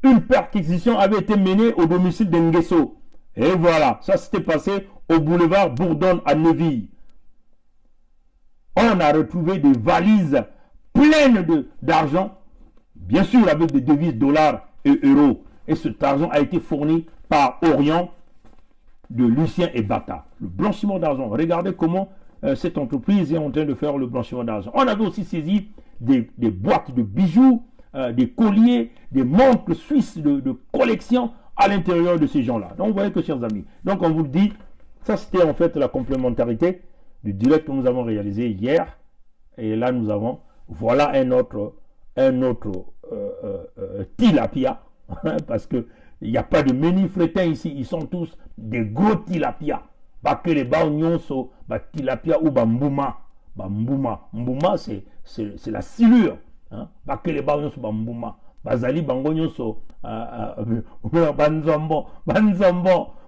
une perquisition avait été menée au domicile d'Ngeso. Et voilà, ça s'était passé au boulevard Bourdon à Neuville. On a retrouvé des valises pleines d'argent, bien sûr avec des devises dollars et euros. Et cet argent a été fourni par Orient de Lucien et Bata. Le blanchiment d'argent. Regardez comment cette entreprise est en train de faire le blanchiment d'argent. On avait aussi saisi des boîtes de bijoux, des colliers, des montres suisses de collection à l'intérieur de ces gens-là. Donc vous voyez que, chers amis, donc on vous le dit, ça c'était en fait la complémentarité du direct que nous avons réalisé hier. Et là nous avons, voilà un autre tilapia, parce que il n'y a pas de menu frétin ici, ils sont tous des gros tilapia. Que les baonyonso, tilapia ou mbuma. Mbuma c'est la silure. Que les baonyonso mbuma. Bazali bangonyonso banzombo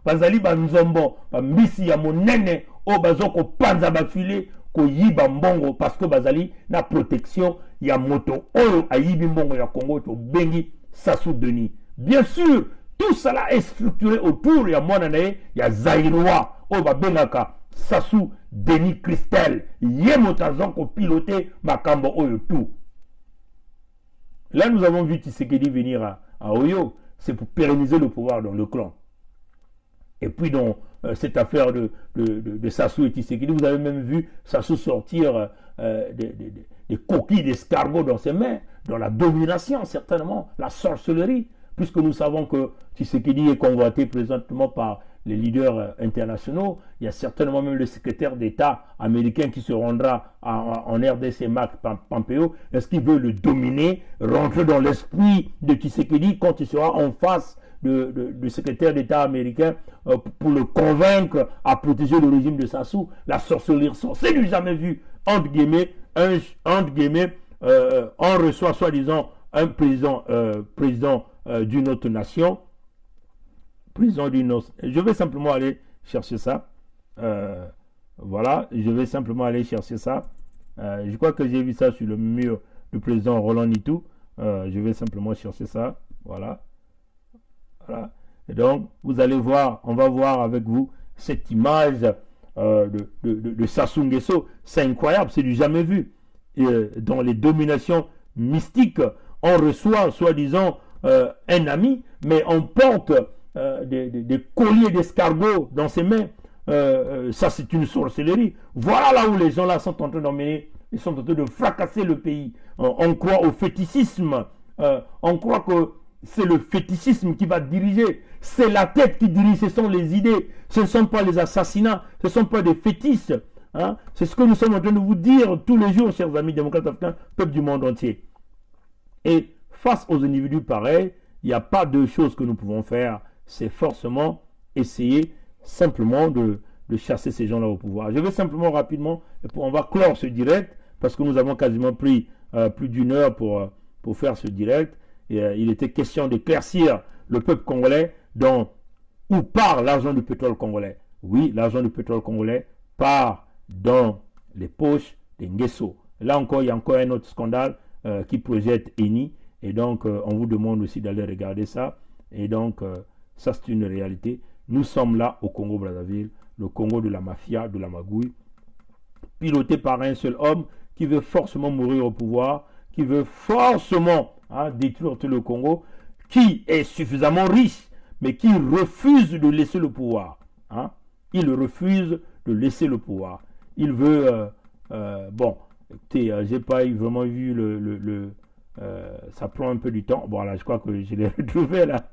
bazali banzombo mbisi ya monene o bazoko panza bafile ko yiba mbongo parce que bazali na protection ya moto oyo ayibi mbongo ya Congo to bengi Sassou Denis. Bien sûr, tout cela est structuré autour ya monanae ya Zaïrois o babengaka Sassou Denis Christel yemotazon ko piloter makambo oyo tout. Là, nous avons vu Tshisekedi venir à Oyo. C'est pour pérenniser le pouvoir dans le clan. Et puis dans cette affaire de Sassou et Tshisekedi, vous avez même vu Sassou sortir des coquilles d'escargot dans ses mains, dans la domination certainement, la sorcellerie, puisque nous savons que Tshisekedi est convoité présentement par les leaders internationaux. Il y a certainement même le secrétaire d'État américain qui se rendra en RDC, Marc Pompeo. Est-ce qu'il veut le dominer, rentrer dans l'esprit de Tshisekedi quand il sera en face du secrétaire d'État américain pour le convaincre à protéger le régime de Sassou? La sorcellerie, c'est du jamais vu. Entre guillemets, on reçoit soi-disant un président d'une autre nation. Je vais simplement aller chercher ça. Voilà, je vais simplement aller chercher ça. Je crois que j'ai vu ça sur le mur du président Roland Nitou. Je vais simplement chercher ça. Voilà. Voilà. Et donc, vous allez voir, on va voir avec vous cette image de Sassou Nguesso. C'est incroyable, c'est du jamais vu. Et, dans les dominations mystiques, on reçoit, soi-disant, un ami, mais on porte des colliers d'escargots dans ses mains. Ça, c'est une sorcellerie. Voilà là où les gens là sont en train d'emmener, ils sont en train de fracasser le pays. On croit au fétichisme. On croit que c'est le fétichisme qui va diriger. C'est la tête qui dirige, ce sont les idées. Ce ne sont pas les assassinats, ce ne sont pas des fétiches. Hein? C'est ce que nous sommes en train de vous dire tous les jours, chers amis démocrates africains, peuple du monde entier. Et face aux individus pareils, il n'y a pas de choses que nous pouvons faire. C'est forcément essayer simplement de chasser ces gens-là au pouvoir. Je vais simplement rapidement, on va clore ce direct, parce que nous avons quasiment pris plus d'une heure pour faire ce direct. Et, il était question d'éclaircir le peuple congolais où part l'argent du pétrole congolais. Oui, l'argent du pétrole congolais part dans les poches des Nguesso. Là encore, il y a encore un autre scandale qui projette Eni. Et donc, on vous demande aussi d'aller regarder ça. Et donc, ça, c'est une réalité. Nous sommes là au Congo-Brazzaville, le Congo de la mafia, de la magouille, piloté par un seul homme qui veut forcément mourir au pouvoir, qui veut forcément détruire tout le Congo, qui est suffisamment riche, mais qui refuse de laisser le pouvoir. Il refuse de laisser le pouvoir. Il veut... bon, écoutez, j'ai pas vraiment vu ça prend un peu du temps. Bon, là, je crois que je l'ai retrouvé là.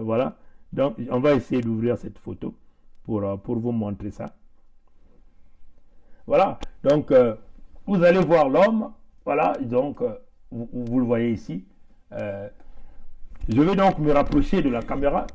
Voilà. Donc, on va essayer d'ouvrir cette photo pour vous montrer ça. Voilà. Donc, vous allez voir l'homme. Voilà. Donc, vous le voyez ici. Je vais donc me rapprocher de la caméra.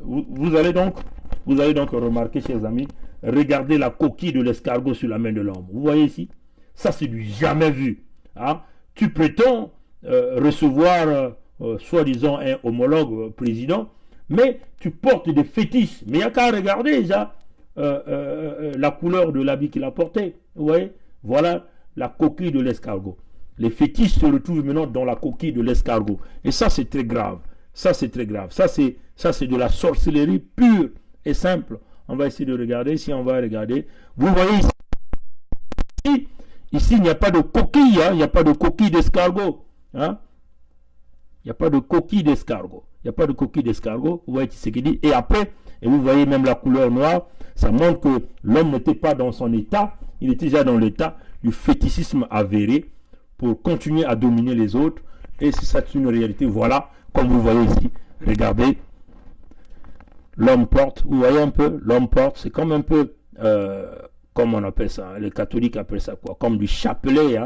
Vous allez donc remarquer, chers amis, regardez la coquille de l'escargot sur la main de l'homme. Vous voyez ici? Ça, c'est du jamais vu. Hein? Tu prétends recevoir, soi-disant, un homologue président, mais tu portes des fétiches. Mais il n'y a qu'à regarder déjà la couleur de l'habit qu'il a porté. Vous voyez? Voilà la coquille de l'escargot. Les fétiches se retrouvent maintenant dans la coquille de l'escargot. Et ça, c'est très grave. Ça, c'est très grave. Ça, c'est de la sorcellerie pure et simple. On va essayer de regarder. Si on va regarder, vous voyez ici, il n'y a pas de coquille. Il n'y a pas de coquille d'escargot. Il n'y a pas de coquille d'escargot. Il n'y a pas de coquille d'escargot. Vous voyez ce qu'il dit. Et après, et vous voyez même la couleur noire. Ça montre que l'homme n'était pas dans son état. Il était déjà dans l'état du fétichisme avéré pour continuer à dominer les autres. Et c'est une réalité. Voilà, comme vous voyez ici. Regardez. L'homme porte. Vous voyez un peu. L'homme porte. C'est comme un peu... comme on appelle ça. Les catholiques appellent ça quoi? Comme du chapelet.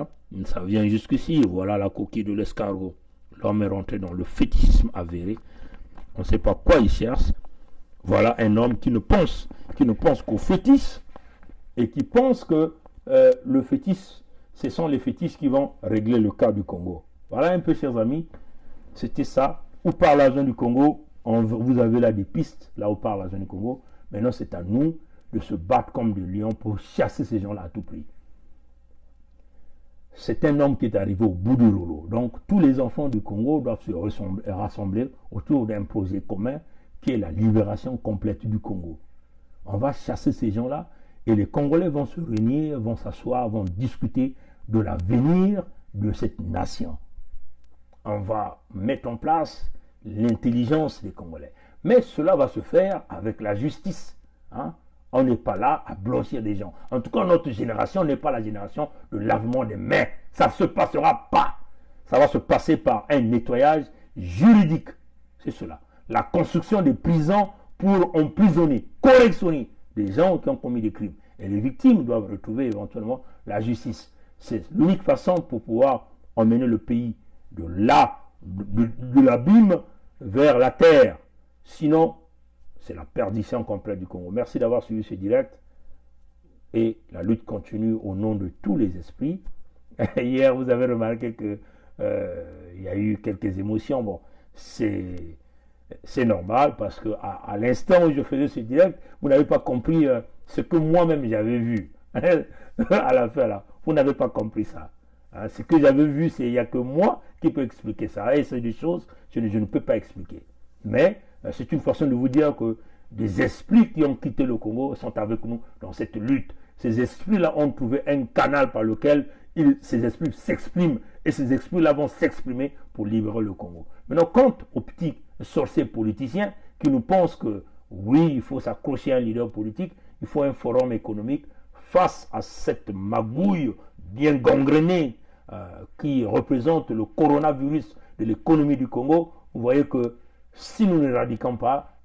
Ça vient jusqu'ici. Voilà la coquille de l'escargot. L'homme est rentré dans le fétichisme avéré. On ne sait pas quoi il cherche. Voilà un homme qui ne pense qu'au fétiche et qui pense que le fétiche, ce sont les fétiches qui vont régler le cas du Congo. Voilà un peu, chers amis. C'était ça. Où part l'argent du Congo? Vous avez là des pistes, là où part l'argent du Congo. Maintenant, c'est à nous de se battre comme des lions pour chasser ces gens-là à tout prix. C'est un homme qui est arrivé au bout du rouleau. Donc, tous les enfants du Congo doivent se rassembler autour d'un projet commun qui est la libération complète du Congo. On va chasser ces gens-là et les Congolais vont se réunir, vont s'asseoir, vont discuter de l'avenir de cette nation. On va mettre en place l'intelligence des Congolais, Mais cela va se faire avec la justice. Hein. On n'est pas là à blanchir des gens. En tout cas, notre génération n'est pas la génération de lavement des mains. Ça ne se passera pas. Ça va se passer par un nettoyage juridique. C'est cela. La construction des prisons pour emprisonner, correctionner des gens qui ont commis des crimes. Et les victimes doivent retrouver éventuellement la justice. C'est l'unique façon pour pouvoir emmener le pays de l'abîme vers la terre. Sinon, c'est la perdition complète du Congo. Merci d'avoir suivi ce direct. Et la lutte continue au nom de tous les esprits. Hier, vous avez remarqué que il y a eu quelques émotions. Bon, c'est normal parce que à l'instant où je faisais ce direct, vous n'avez pas compris ce que moi-même j'avais vu. À la fin, là, vous n'avez pas compris ça. Hein, ce que j'avais vu, il n'y a que moi qui peux expliquer ça. Et c'est des choses que je ne peux pas expliquer. Mais c'est une façon de vous dire que des esprits qui ont quitté le Congo sont avec nous dans cette lutte. Ces esprits-là ont trouvé un canal par lequel ces esprits s'expriment. Et ces esprits-là vont s'exprimer pour libérer le Congo. Maintenant, quant aux petits sorciers politiciens qui nous pensent que oui, il faut s'accrocher à un leader politique, il faut un forum économique face à cette magouille bien gangrénée qui représente le coronavirus de l'économie du Congo. Vous voyez que si nous n'éradiquons pas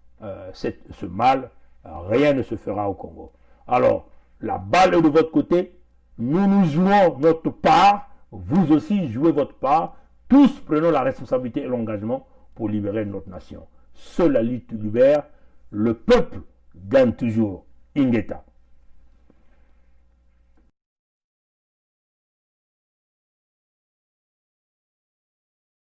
ce mal, rien ne se fera au Congo. Alors, la balle est de votre côté, nous jouons notre part, vous aussi jouez votre part, tous prenons la responsabilité et l'engagement pour libérer notre nation. Seule la lutte libère, le peuple gagne toujours. Ingeta.